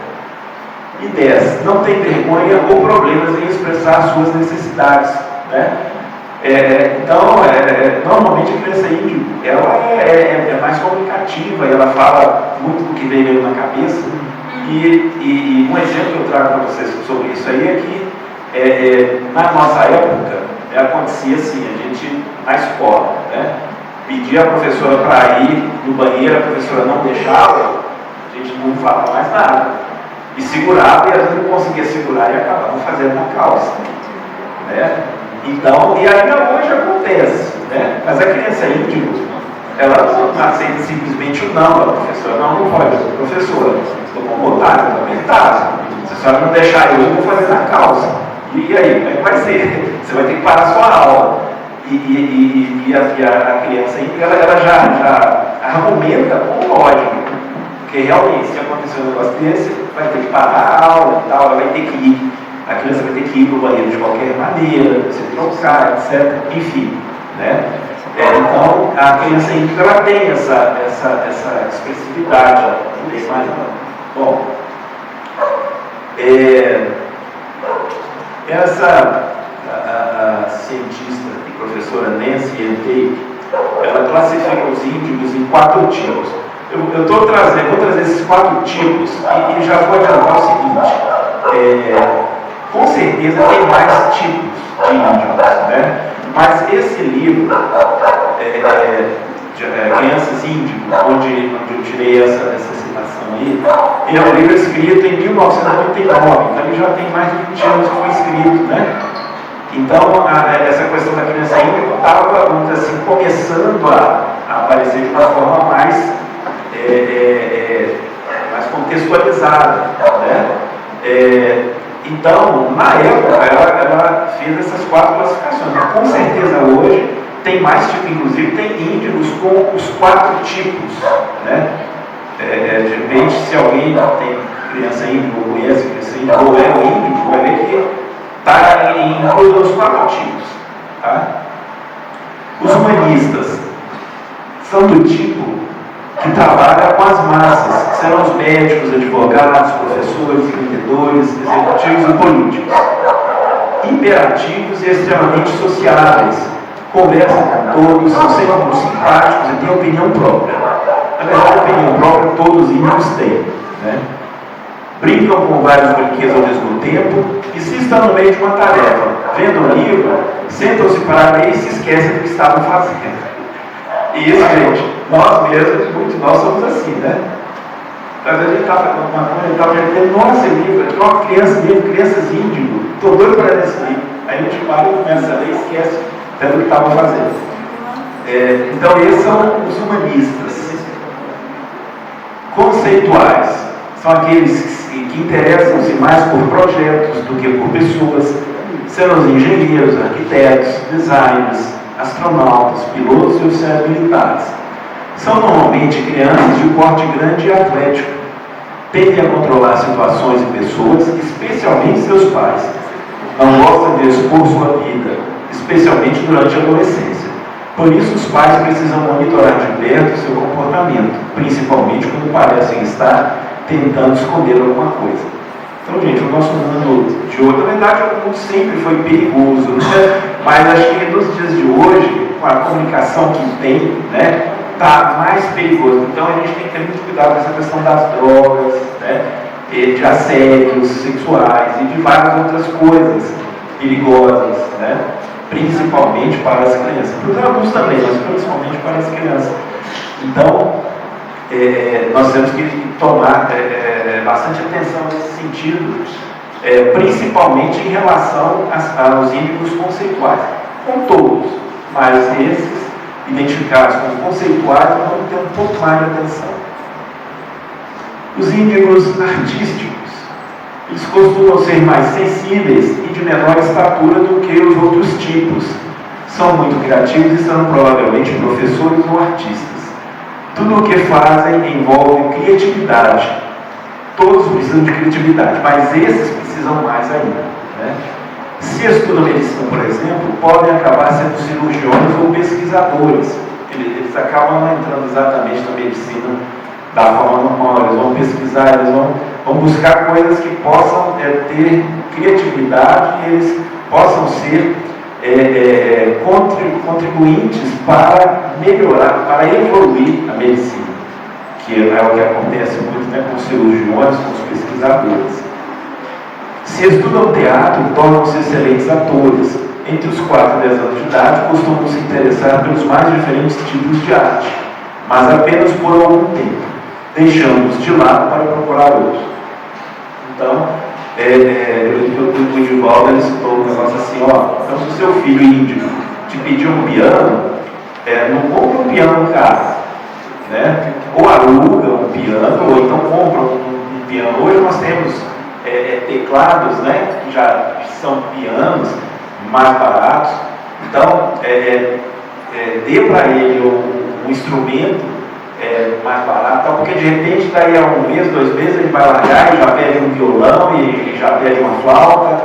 E 10, não tem vergonha ou problemas em expressar as suas necessidades, né? Então, normalmente a criança índigo, ela é mais comunicativa, ela fala muito do que vem na cabeça. E um exemplo que eu trago para vocês sobre isso aí é que na nossa época acontecia assim, a gente na escola, né, pedia a professora para ir no banheiro, a professora não deixava, a gente não falava mais nada. E segurava, e às vezes não conseguia segurar e acabava fazendo na calça, né? Então, e ainda hoje acontece, né? Mas a criança índigo, ela não aceita simplesmente o não da professora. Não pode, professora, estou comportado, lamentável. Se a senhora não deixar eu vou fazer na calça. E aí, como é que vai ser? Você vai ter que parar a sua aula. E a criança índigo, ela já argumenta com lógica. Porque realmente, se acontecer um negócio desse, vai ter que parar a aula e tal, ela vai ter que ir. A criança vai ter que ir para o banheiro de qualquer maneira, se trocar, etc. Enfim, né? Então, a criança índigo, ela tem essa expressividade. Bom, a cientista e professora Nancy Yentey, ela classifica os índigos em 4 tipos. Eu vou trazer esses 4 tipos e já vou adiantar o seguinte. Com certeza tem mais tipos de índigos, né? Mas esse livro, Crianças Índigos, onde eu tirei essa citação aí, ele é um livro escrito em 1999, então ele já tem mais de 20 anos que foi escrito, né? Então, essa questão da criança índigo estava, vamos dizer assim, começando a aparecer de uma forma mais contextualizada, né? Então, na época, ela fez essas 4 classificações. Mas, com certeza, hoje, tem mais tipos, inclusive, tem índigos com os 4 tipos, né? De repente, se alguém tem criança índigo, ou conhece criança índigo, ou é índigo, vai ver que está incluído os 4 tipos. Tá? Os humanistas são do tipo que trabalha com as massas, serão os médicos, advogados, professores, vendedores, executivos e políticos. Imperativos e extremamente sociáveis, conversam com todos, são sempre muito simpáticos e têm opinião própria. Na verdade, a opinião própria todos os índios têm, né? Brincam com vários brinquedos ao mesmo tempo e, se estão no meio de uma tarefa, vendo um livro, sentam-se para ler e se esquecem do que estavam fazendo. E isso, gente, nós mesmos, muitos de nós somos assim, né? Às vezes a gente está fazendo uma coisa, a gente está aprendendo, nossa, livro, aqui uma criança mesmo, crianças índigo, estou doido para ler esse livro. Aí a gente para e começa a ler e esquece até do que estava fazendo. Então, esses são os humanistas. Conceituais são aqueles que interessam-se mais por projetos do que por pessoas, sendo os engenheiros, arquitetos, designers, astronautas, pilotos e oficiais militares. São normalmente crianças de porte grande e atlético. Tendem a controlar situações e pessoas, especialmente seus pais. Não gostam de expor sua vida, especialmente durante a adolescência. Por isso, os pais precisam monitorar de perto seu comportamento, principalmente quando parecem estar tentando esconder alguma coisa. Então, gente, o nosso mundo de hoje, na verdade, o mundo sempre foi perigoso, né? Mas acho que nos dias de hoje, com a comunicação que tem, né, está mais perigoso. Então, a gente tem que ter muito cuidado com essa questão das drogas, né, de assédios sexuais e de várias outras coisas perigosas, né, principalmente para as crianças. Para os adultos também, mas principalmente para as crianças. Então, nós temos que tomar bastante atenção nesse sentido, principalmente em relação aos índigos conceituais, com todos, mas esses identificados como conceituais vão ter um pouco mais de atenção. Os índigos artísticos, eles costumam ser mais sensíveis e de menor estatura do que os outros tipos. São muito criativos e são provavelmente professores ou artistas. Tudo o que fazem envolve criatividade. Todos precisam de criatividade, mas esses precisam mais ainda, né? Se estudam medicina, por exemplo, podem acabar sendo cirurgiões ou pesquisadores. Eles acabam não entrando exatamente na medicina da forma normal. Eles vão pesquisar, eles vão buscar coisas que possam ter criatividade e eles possam ser contribuintes para melhorar, para evoluir a medicina, que é o que acontece muito, né, com os cirurgiões, com os pesquisadores. Se estudam teatro, tornam-se excelentes atores. Entre os 4 e 10 anos de idade, costumam se interessar pelos mais diferentes tipos de arte, mas apenas por algum tempo, deixando-os de lado para procurar outros. Então, o Edivaldo ele citou um negócio assim, então se o seu filho índigo te pedir um piano, não compra um piano caro, né? Ou aluga um piano, ou então compra um piano. Hoje nós temos teclados, né, que já são pianos mais baratos. Então, dê para ele um instrumento mais barato, porque de repente daí a 1 mês, 2 meses ele vai largar e já pede um violão e já pede uma flauta,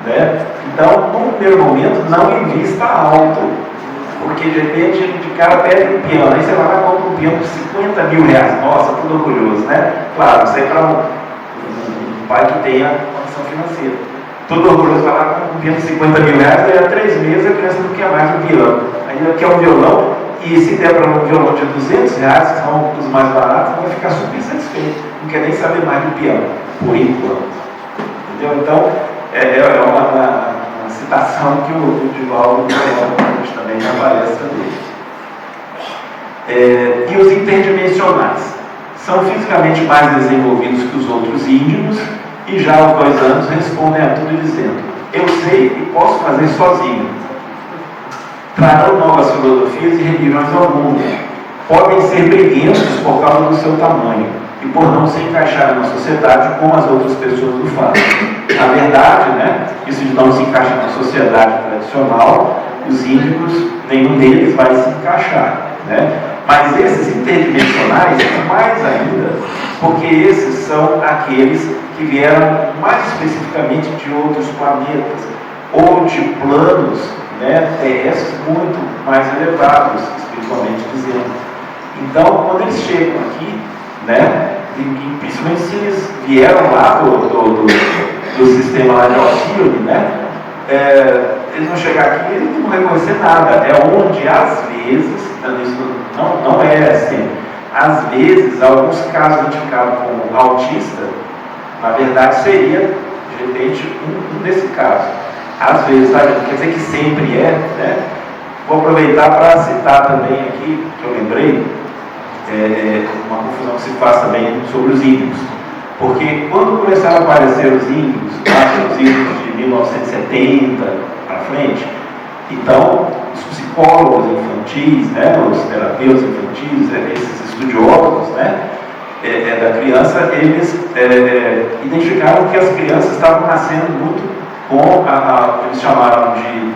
né? Então, no primeiro momento, não invista alto, porque de repente de cara pede um piano, aí você vai lá e compra um piano de 50 mil reais, nossa, tudo orgulhoso, né? Claro, isso aí para um pai que tenha condição financeira. Todo orgulhoso vai lá com um piano de 50 mil reais, daí a 3 meses a criança não quer mais um piano, aí ela quer um violão. E se der para um violão de 200 reais, que são os mais baratos, vai ficar super satisfeito. Não quer nem saber mais do piano, por enquanto. Entendeu? Então, é uma citação que o Divaldo coloca também na palestra dele. E os interdimensionais são fisicamente mais desenvolvidos que os outros índigos e já aos 2 anos respondem a tudo dizendo: eu sei e posso fazer sozinho. Trarão novas filosofias e religiões ao mundo. Podem ser briguentos por causa do seu tamanho e por não se encaixarem na sociedade como as outras pessoas o fazem. Na verdade, né, isso de não se encaixar na sociedade tradicional, os índigos, nenhum deles vai se encaixar, né? Mas esses interdimensionais, mais ainda, porque esses são aqueles que vieram mais especificamente de outros planetas ou de planos, né, terrestres muito mais elevados, espiritualmente dizendo. Então, quando eles chegam aqui, né, e principalmente se eles vieram lá do sistema lá de Alcione, né, eles vão chegar aqui e eles não vão reconhecer nada. É onde, às vezes, isso não é assim, às vezes, alguns casos identificados como autista, na verdade seria, de repente, um desse caso. Às vezes, sabe? Não quer dizer que sempre né? Vou aproveitar para citar também aqui, que eu lembrei, uma confusão que se faz também sobre os índigos. Porque quando começaram a aparecer os índigos, os índigos de 1970 para frente, então os psicólogos infantis, né, os terapeutas infantis, esses estudiosos, né, da criança, eles identificaram que as crianças estavam nascendo muito com o que eles chamaram de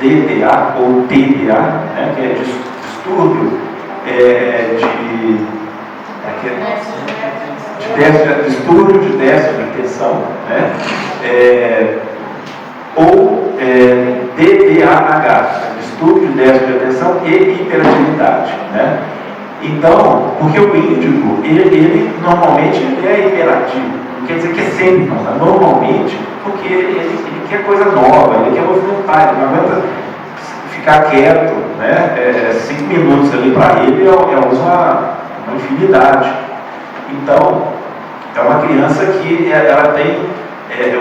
DDA ou TDA, né, que é distúrbio distúrbio de déficit de atenção, né, ou DDAH, distúrbio de déficit de atenção e hiperatividade, né? Então, porque o índigo, ele normalmente ele é hiperativo, não quer dizer que é sempre, não, mas normalmente, porque ele quer coisa nova, ele quer movimentar, ele não aguenta ficar quieto, né? 5 minutos ali para ele é uma infinidade. Então, é uma criança que ela tem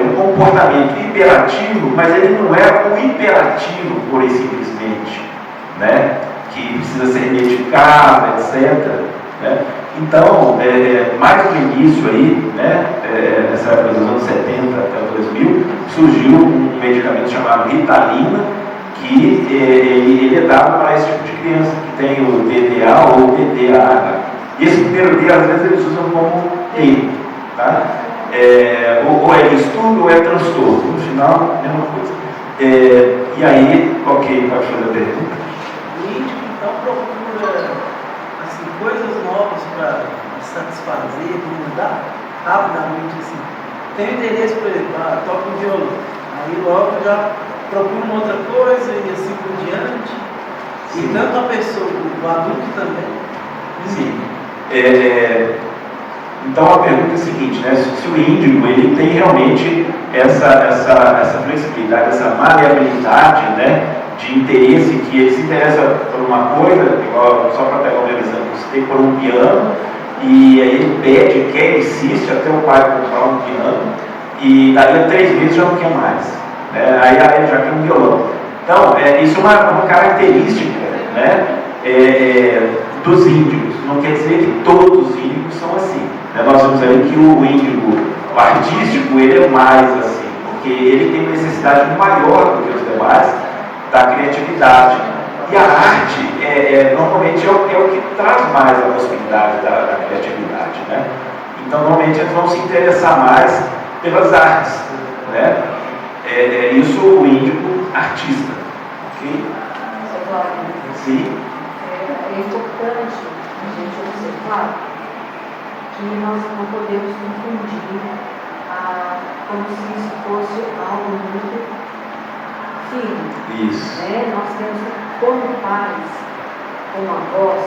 um comportamento hiperativo, mas ele não é um hiperativo pura e simplesmente, né? que precisa ser medicada, etc. Né? Então, mais no início aí, né, nessa época dos anos 70 até 2000, surgiu um medicamento chamado Ritalina, que ele é dado para esse tipo de criança que tem o DDA ou DDAH. E esse primeiro D, às vezes, eles usam como T, tá? Ou é distúrbio ou é transtorno. No final, mesma coisa. E aí, ok, pode fazer a pergunta? O índico, então, procura assim, coisas novas para satisfazer, mudar rapidamente. Assim. Tem interesse, por exemplo, toca um violão. Aí logo já procura uma outra coisa e assim por diante. Sim. E tanto a pessoa, o adulto também. Sim. Então a pergunta é a seguinte, né? Se o índigo ele tem realmente essa flexibilidade, essa maleabilidade, né, de interesse, que ele se interessa por uma coisa, igual, só para pegar o meu exemplo, você tem por um piano, e aí ele pede, quer, insiste até o pai comprar um piano, e dali a 3 meses já não quer mais. Aí ele já quer um violão. Então, isso é uma característica, né, dos índigos. Não quer dizer que todos os índigos são assim. Nós vemos aí que o índigo artístico, ele é mais assim, porque ele tem uma necessidade maior do que os demais da criatividade. E a arte, normalmente, é o que traz mais a possibilidade da criatividade, né? Então, normalmente, eles vão se interessar mais pelas artes, né? Isso o índigo artista, ok? Sim. É importante a gente observar que nós não podemos confundir como se isso fosse algo muito fino. Isso. Nós temos, como pais, como avós,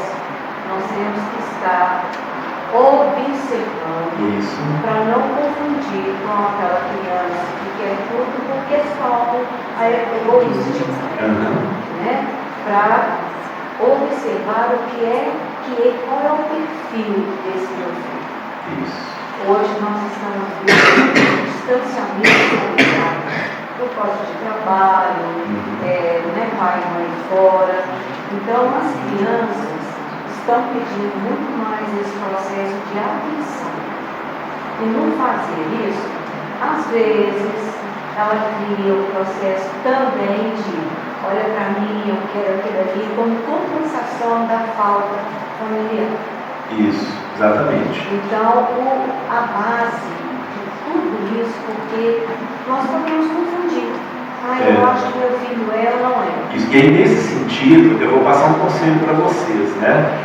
nós temos que estar observando para não confundir com aquela criança que quer tudo porque só a egoística, né? Para observar qual é o perfil desse meu filho. Hoje nós estamos vendo um distanciamento familiar por causa de trabalho, pai e mãe fora. Então as crianças estão pedindo muito mais esse processo de atenção. E não fazer isso, às vezes, ela cria o processo também de olha para mim, eu quero aquilo ali, como compensação da falta familiar. Isso, exatamente. Então, a base de tudo isso, porque nós podemos confundir. Eu acho que meu filho é ou não é. Isso. E aí, nesse sentido, eu vou passar um conselho para vocês, né?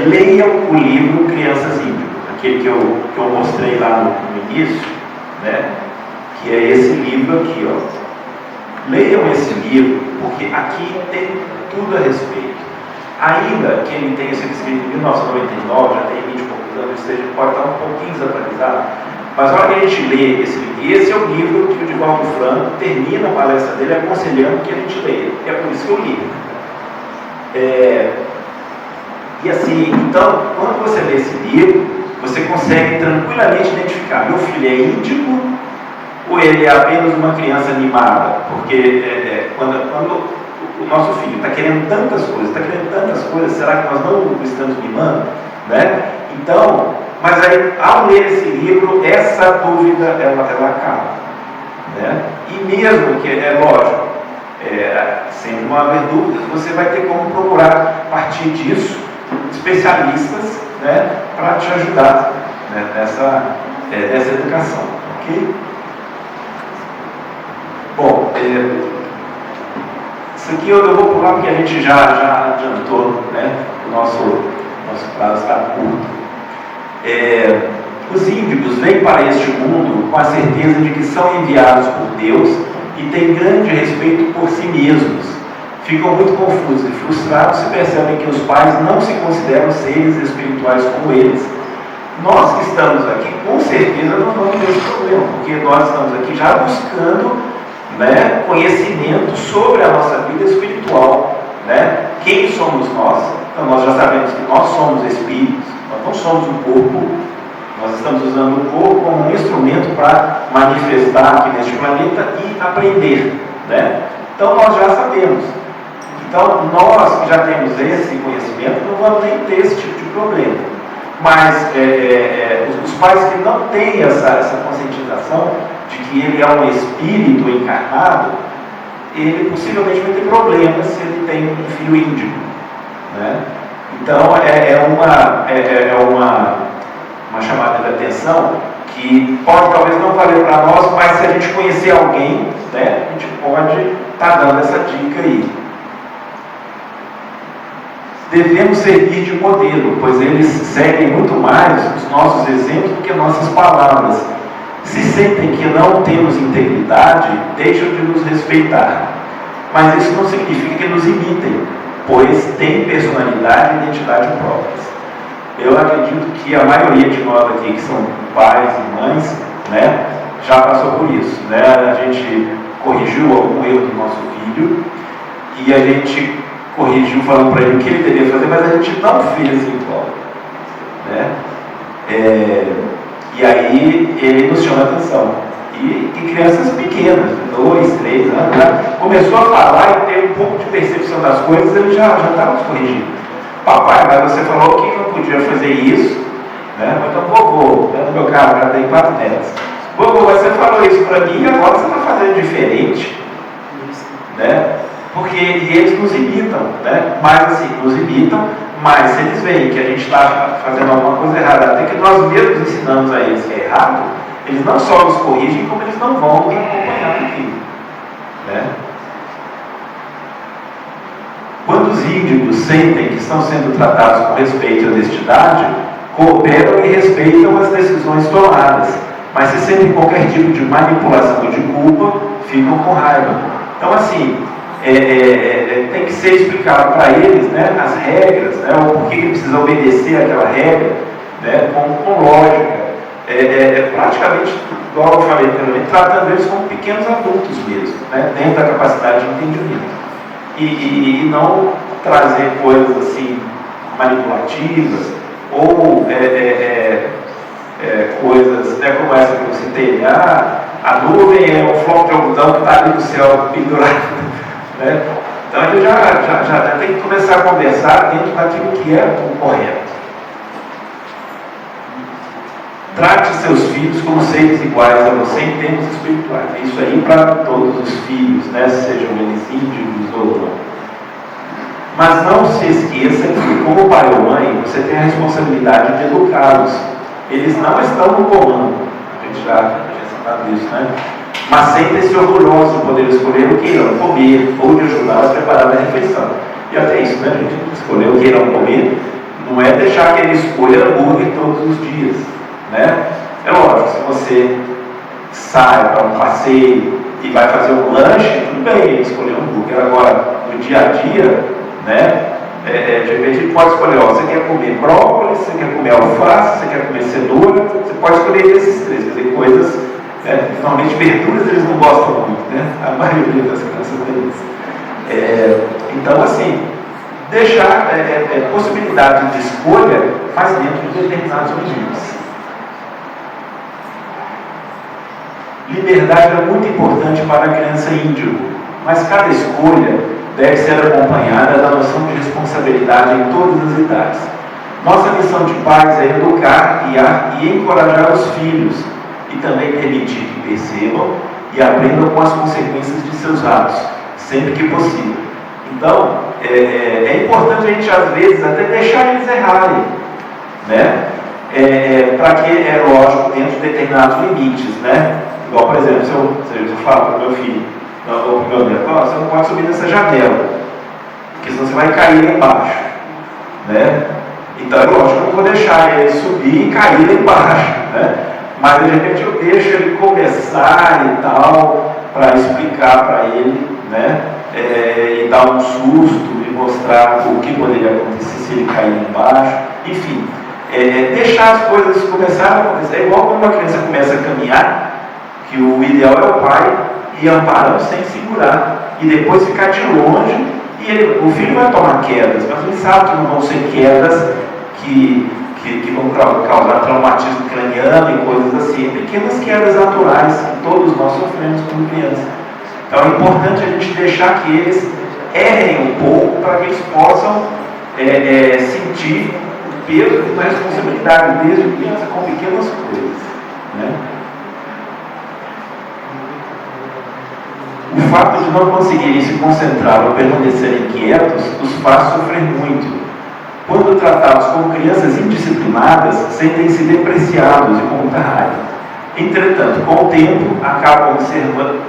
Leiam o livro Crianças Índigo, aquele que eu mostrei lá no início, né? Que é esse livro aqui, ó. Leiam esse livro, porque aqui tem tudo a respeito. Ainda que ele tenha sido escrito em 1999, já tem 20 e poucos anos, ou pode estar um pouquinho desatualizado, mas na hora que a gente lê esse livro, e esse é o livro que o Divaldo Franco termina a palestra dele aconselhando que a gente leia, é por isso que eu li. E assim, então, quando você lê esse livro, você consegue tranquilamente identificar, meu filho é índigo ou ele é apenas uma criança animada? Porque quando o nosso filho está querendo tantas coisas, será que nós não o estamos mimando? Né? Então, mas aí, ao ler esse livro, essa dúvida, ela acaba. Né? E mesmo que, lógico, sem não haver dúvidas, você vai ter como procurar, a partir disso, especialistas, né, para te ajudar, né, nessa educação. Ok? Bom, isso aqui eu vou pular porque a gente já adiantou, né? O nosso prazo está curto. Os índigos vêm para este mundo com a certeza de que são enviados por Deus e têm grande respeito por si mesmos. Ficam muito confusos e frustrados se percebem que os pais não se consideram seres espirituais como eles. Nós que estamos aqui, com certeza não vamos ter esse problema, porque nós estamos aqui já buscando, né, conhecimento sobre a nossa vida espiritual, né? Quem somos nós? Então nós já sabemos que nós somos espíritos, nós não somos um corpo, nós estamos usando o corpo como um instrumento para manifestar aqui neste planeta e aprender, né? Então nós já sabemos. Então, nós que já temos esse conhecimento, não vamos nem ter esse tipo de problema. Mas os pais que não têm essa conscientização de que ele é um espírito encarnado, ele possivelmente vai ter problemas se ele tem um filho índigo, né? Então é uma chamada de atenção que pode talvez não valer para nós, mas se a gente conhecer alguém, né, a gente pode estar dando essa dica aí. Devemos servir de modelo, pois eles seguem muito mais os nossos exemplos do que nossas palavras. Se sentem que não temos integridade, deixam de nos respeitar. Mas isso não significa que nos imitem, pois têm personalidade e identidade próprias. Eu acredito que a maioria de nós aqui, que são pais e mães, né, já passou por isso, né? A gente corrigiu algum erro do nosso filho e a gente corrigiu falando para ele o que ele deveria fazer, mas a gente não fez igual, né? E aí ele nos chama a atenção. E crianças pequenas, 2, 3 anos, já começou a falar e ter um pouco de percepção das coisas, ele já estava nos corrigindo. Papai, mas você falou que não podia fazer isso, né? Então, vovô, no meu caso, já tem 4 netos. Vovô, você falou isso para mim e agora você está fazendo diferente, né? Porque eles nos imitam, né? Mas assim, nos imitam, mas se eles veem que a gente está fazendo alguma coisa errada, até que nós mesmos ensinamos a eles que é errado, eles não só nos corrigem, como eles não vão nos acompanhar aqui, né? Quando os índigos sentem que estão sendo tratados com respeito e honestidade, cooperam e respeitam as decisões tomadas, mas se sentem qualquer tipo de manipulação ou de culpa, ficam com raiva. Então assim, tem que ser explicado para eles, né, as regras, né, o porquê que precisa obedecer aquela regra, né, com lógica, praticamente, igual eu falei anteriormente, tratando eles como pequenos adultos mesmo, né, dentro da capacidade de entendimento. E não trazer coisas assim manipulativas ou coisas, né, como essa que eu citei, a nuvem é um floco de algodão que está ali no céu pendurado, né? Então ele já tem que começar a conversar dentro daquilo que é o correto. Trate seus filhos como seres iguais a você em termos espirituais. Isso aí para todos os filhos, né? Sejam eles índigos ou não. Mas não se esqueça que, como pai ou mãe, você tem a responsabilidade de educá-los. Eles não estão no comando. A gente já tinha citado isso, né? Mas sentem-se orgulhosos de poder escolher o que irão comer ou de ajudar a preparar a refeição. E até isso, né, gente? Escolher o que irão comer não é deixar que ele escolha hambúrguer todos os dias, né? É lógico, se você sai para um passeio e vai fazer um lanche, tudo bem ele escolher um hambúrguer. Agora, no dia a dia, né, de repente ele pode escolher, você quer comer brócolis, você quer comer alface, você quer comer cenoura, você pode escolher esses 3, quer dizer, coisas. Normalmente verduras eles não gostam muito, né? A maioria das crianças tem isso. Então, assim, deixar possibilidade de escolha, mas dentro de determinados limites. Liberdade é muito importante para a criança índigo, mas cada escolha deve ser acompanhada da noção de responsabilidade em todas as idades. Nossa missão de pais é educar, guiar e encorajar os filhos, e também permitir que percebam e aprendam com as consequências de seus atos, sempre que possível. Então, é importante a gente, às vezes, até deixar eles errarem, né? Para que, é lógico, dentro de determinados limites, né? Igual, por exemplo, se eu falo para o meu filho, ou para o meu neto, você não pode subir nessa janela, porque senão você vai cair lá embaixo, né? Então, é lógico que eu não vou deixar ele subir e cair lá embaixo, né? Mas de repente eu deixo ele começar e tal, para explicar para ele, né? E dar um susto e mostrar o que poderia acontecer se ele cair embaixo. Enfim, deixar as coisas começarem a acontecer. É igual quando uma criança começa a caminhar, que o ideal é o pai ir amparando sem segurar, e depois ficar de longe, e o filho vai tomar quedas, mas ele sabe que não vão ser quedas que vão causar traumatismo craniano e coisas assim, pequenas quedas naturais que todos nós sofremos como crianças. Então é importante a gente deixar que eles errem um pouco para que eles possam sentir o peso da responsabilidade desde criança com pequenas coisas, né? O fato de não conseguirem se concentrar ou permanecerem quietos os faz sofrer muito. Quando tratados como crianças indisciplinadas, sentem-se depreciados e com muita raiva. Entretanto, com o tempo, acabam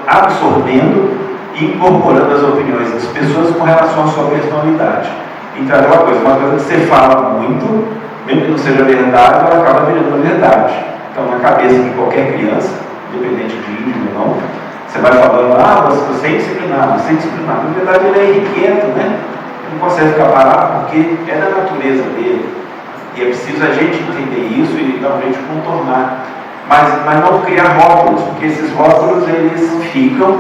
absorvendo e incorporando as opiniões das pessoas com relação à sua personalidade. Então é uma coisa que você fala muito, mesmo que não seja verdade, ela acaba virando verdade. Então, na cabeça de qualquer criança, independente de índio ou não, você vai falando, você é indisciplinado, você é indisciplinado. Na verdade, ele é irrequieto, né? Ele não consegue ficar parado porque é da natureza dele. E é preciso a gente entender isso e dar um jeito de contornar. Mas não criar rótulos, porque esses rótulos eles ficam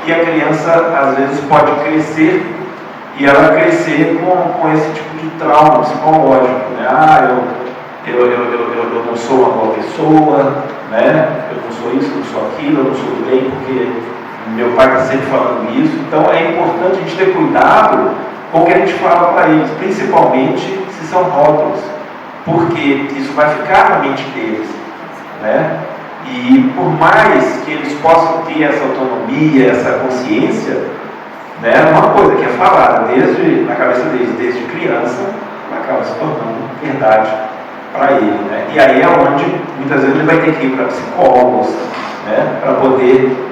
e a criança às vezes pode crescer e ela crescer com esse tipo de trauma psicológico, né? Eu não sou uma boa pessoa, né? Eu não sou isso, eu não sou aquilo, eu não sou do bem porque meu pai está sempre falando isso. Então é importante a gente ter cuidado com o que a gente fala para eles, principalmente se são rótulos, porque isso vai ficar na mente deles, né? E por mais que eles possam ter essa autonomia, essa consciência, né, uma coisa que é falada na cabeça deles desde criança, acaba se tornando verdade para ele, né? E aí é onde muitas vezes ele vai ter que ir para psicólogos, né, para poder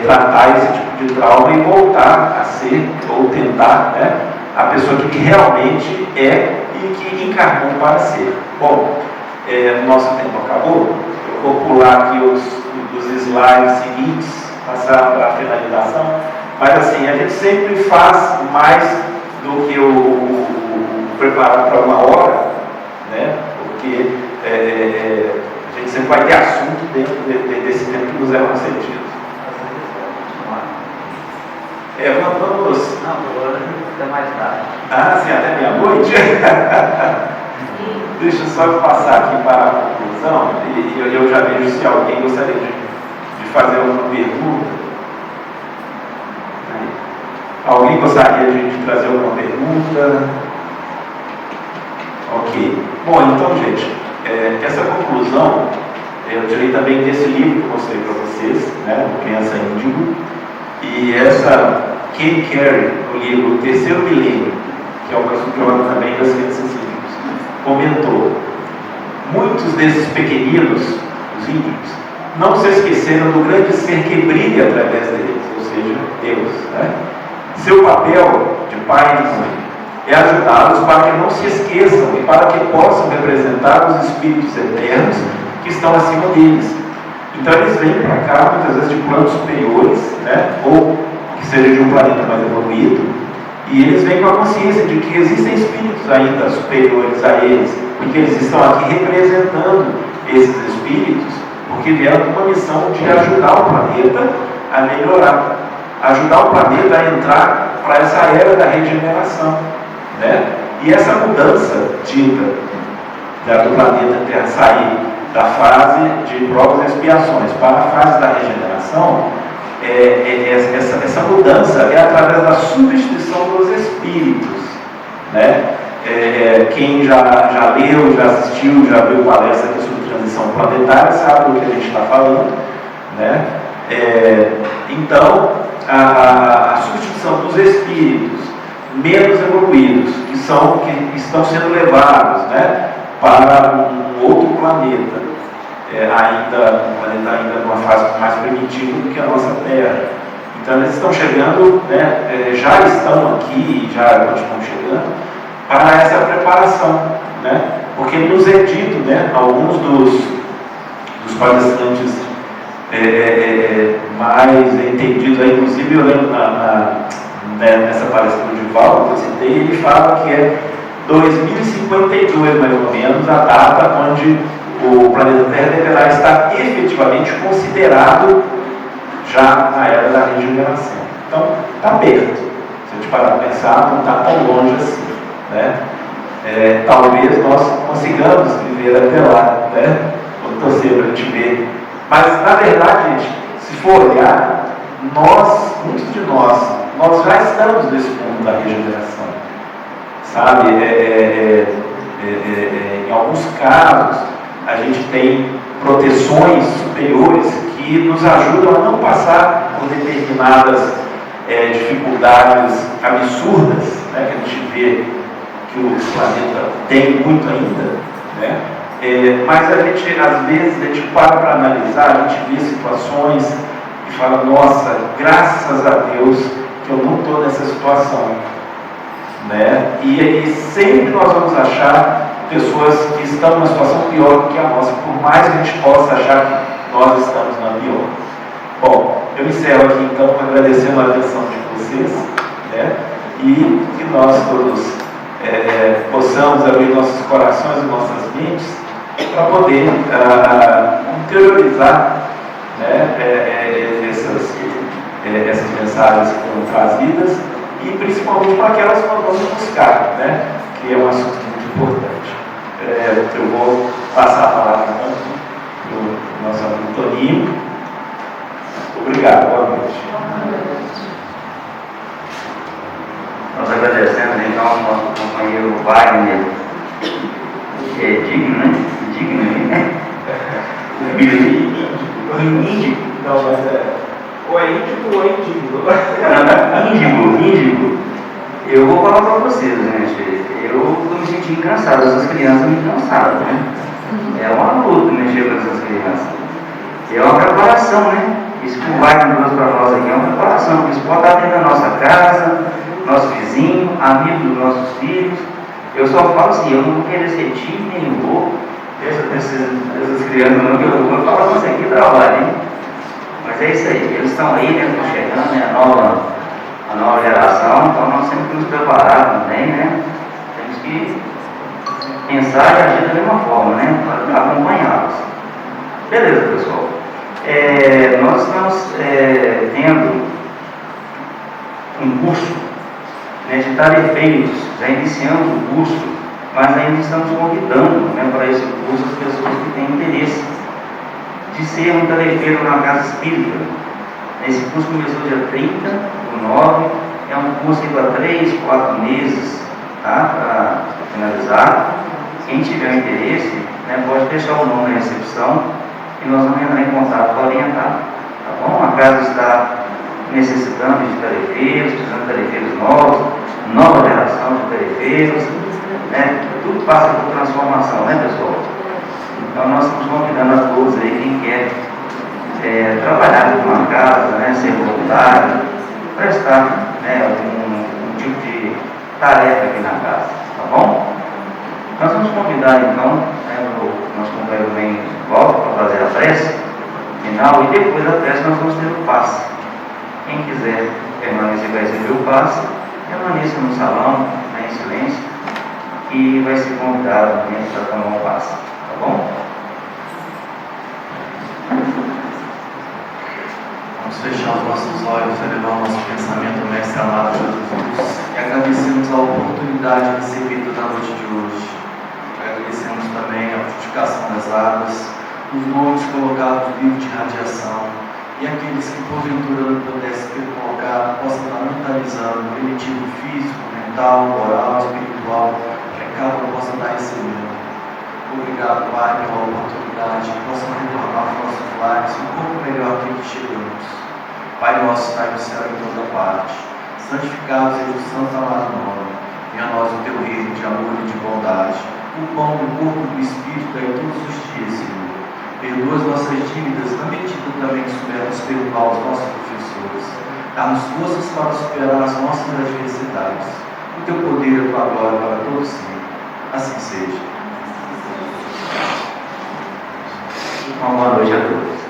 tratar esse tipo de trauma e voltar a ser, ou tentar, né, a pessoa que realmente é e que encarnou para ser. Bom, nosso tempo acabou. Eu vou pular aqui os slides seguintes, passar para a finalização. Mas assim, a gente sempre faz mais do que o preparar para uma hora, né? Porque a gente sempre vai ter assunto dentro desse tempo que nos é concedido. Vamos. Não, agora até mais tarde. Sim, até meia-noite? Deixa eu só passar aqui para a conclusão, e eu já vejo se alguém gostaria de fazer alguma pergunta. Alguém gostaria de trazer alguma pergunta? Ok. Bom, então, gente, essa conclusão eu tirei também desse livro que eu mostrei para vocês, né, Criança Índigo, e essa Kay Carey, no livro Terceiro Milênio, que é o programa também das crianças índigas, comentou: muitos desses pequeninos, os índigos, não se esqueceram do grande ser que brilha através deles, ou seja, Deus, né? Seu papel de pai e de mãe é ajudá-los para que não se esqueçam e para que possam representar os espíritos eternos que estão acima deles. Então eles vêm para cá, muitas vezes, de planos superiores, né? Ou que seja de um planeta mais evoluído, e eles vêm com a consciência de que existem espíritos ainda superiores a eles, porque eles estão aqui representando esses espíritos, porque vieram com uma missão de ajudar o planeta a melhorar, ajudar o planeta a entrar para essa era da regeneração, né? E essa mudança dita do planeta Terra sair da fase de provas e expiações para a fase da regeneração, essa mudança é através da substituição dos espíritos, né? Quem já leu, já assistiu, já viu palestra aqui sobre transição planetária sabe do que a gente está falando, né? Então, a substituição dos espíritos menos evoluídos, que estão sendo levados, né, para um outro planeta, um planeta ainda numa fase mais primitiva do que a nossa Terra. Então eles estão chegando, né, já estão aqui e já continuam chegando para essa preparação, né, porque nos é dito, né, alguns dos palestrantes mais entendidos, inclusive eu lembro nessa palestra do Divaldo que eu citei, ele fala que é 2052 mais ou menos a data onde o planeta Terra deverá estar efetivamente considerado já na era da regeneração. Então está perto, se a gente parar para pensar, não está tão longe assim, né? Talvez nós consigamos viver até lá, né? Vamos torcer para a gente ver. Mas, na verdade, gente, se for olhar, muitos de nós nós já estamos nesse ponto da regeneração, sabe? Em alguns casos, a gente tem proteções superiores que nos ajudam a não passar por determinadas dificuldades absurdas, né, que a gente vê que o planeta tem muito ainda, né? Mas a gente, às vezes, a gente para analisar, a gente vê situações e fala, nossa, graças a Deus que eu não estou nessa situação, né? E sempre nós vamos achar pessoas que estão numa situação pior do que a nossa, por mais que a gente possa achar que nós estamos na pior. Bom, eu encerro aqui então agradecendo a atenção de vocês, né? E que nós todos possamos abrir nossos corações e nossas mentes para poder interiorizar, né, essas mensagens que foram trazidas e principalmente para aquelas que nós vamos buscar, né, que é um assunto muito importante. Eu vou passar a palavra então para o nosso amigo Toninho. Obrigado, boa noite. Nós agradecemos então ao nosso companheiro Wagner, que é digno, né? O filho índigo. Não, mas ou é índigo ou é índigo. Índigo. Eu vou falar para vocês, gente. Eu estou me sentindo cansado, essas crianças me cansaram, né? É uma luta mexer com essas crianças. É uma preparação, né? Isso que o Wagner trouxe para nós aqui é uma preparação, porque isso pode estar dentro da nossa casa, nosso vizinho, amigo dos nossos filhos. Eu só falo assim, eu não vou querer ser tio nem vou dessas crianças, não, que eu vou falar com você aqui trabalho, hein? Mas é isso aí, eles estão aí, né? Estão chegando, né? A nova geração, então nós sempre nos preparar também, né? Temos que pensar e agir da mesma forma, né? Para acompanhá-los. Beleza, pessoal. Nós estamos tendo um curso, né, de tarefeiros, já iniciamos o curso, mas ainda estamos convidando, né, para esse curso as pessoas que têm interesse de ser um tarefeiro na casa espírita. Esse curso começou dia 30/9, é um curso para 3, 4 meses, tá, para finalizar. Quem tiver interesse, né, pode deixar o nome na recepção e nós vamos entrar em contato para orientar, tá bom? A casa está necessitando de tarefeiros, precisando de tarefeiros novos, nova geração de tarefeiros, né? Tudo passa por transformação, né, pessoal? Então nós estamos convidando a todos aí, quem quer trabalhar com uma casa, né, ser voluntário, prestar, né, algum tipo de tarefa aqui na casa, tá bom? Nós vamos convidar então, né, o nosso companheiro vem de volta para fazer a prece final e depois da prece nós vamos ter o passe. Quem quiser permanecer para receber o passe, permaneça no salão, né, em silêncio, e vai ser convidado para tomar o passe, tá bom? Vamos fechar os nossos olhos, elevar o nosso pensamento ao Mestre amado Jesus e agradecemos a oportunidade recebida na noite de hoje. Agradecemos também a purificação das águas, os nomes colocados no livro de radiação e aqueles que porventura não pudessem ter colocado, possam estar mentalizando o primitivo físico, mental, moral, espiritual, para que cada um possa estar recebendo. Obrigado, Pai, pela oportunidade que possam retornar aos nossos lares um pouco melhor que que chegamos. Pai nosso, está no céu em toda parte, santificado seja o santo amado nome, venha a nós o teu reino de amor e de bondade, o pão do corpo do Espírito aí todos os dias, Senhor. Perdoa as nossas dívidas, na medida também que soubermos perdoar os nossos professores. Dá-nos forças para superar as nossas adversidades. O teu poder e a tua glória para todos sempre. Assim seja. Uma boa noite a todos.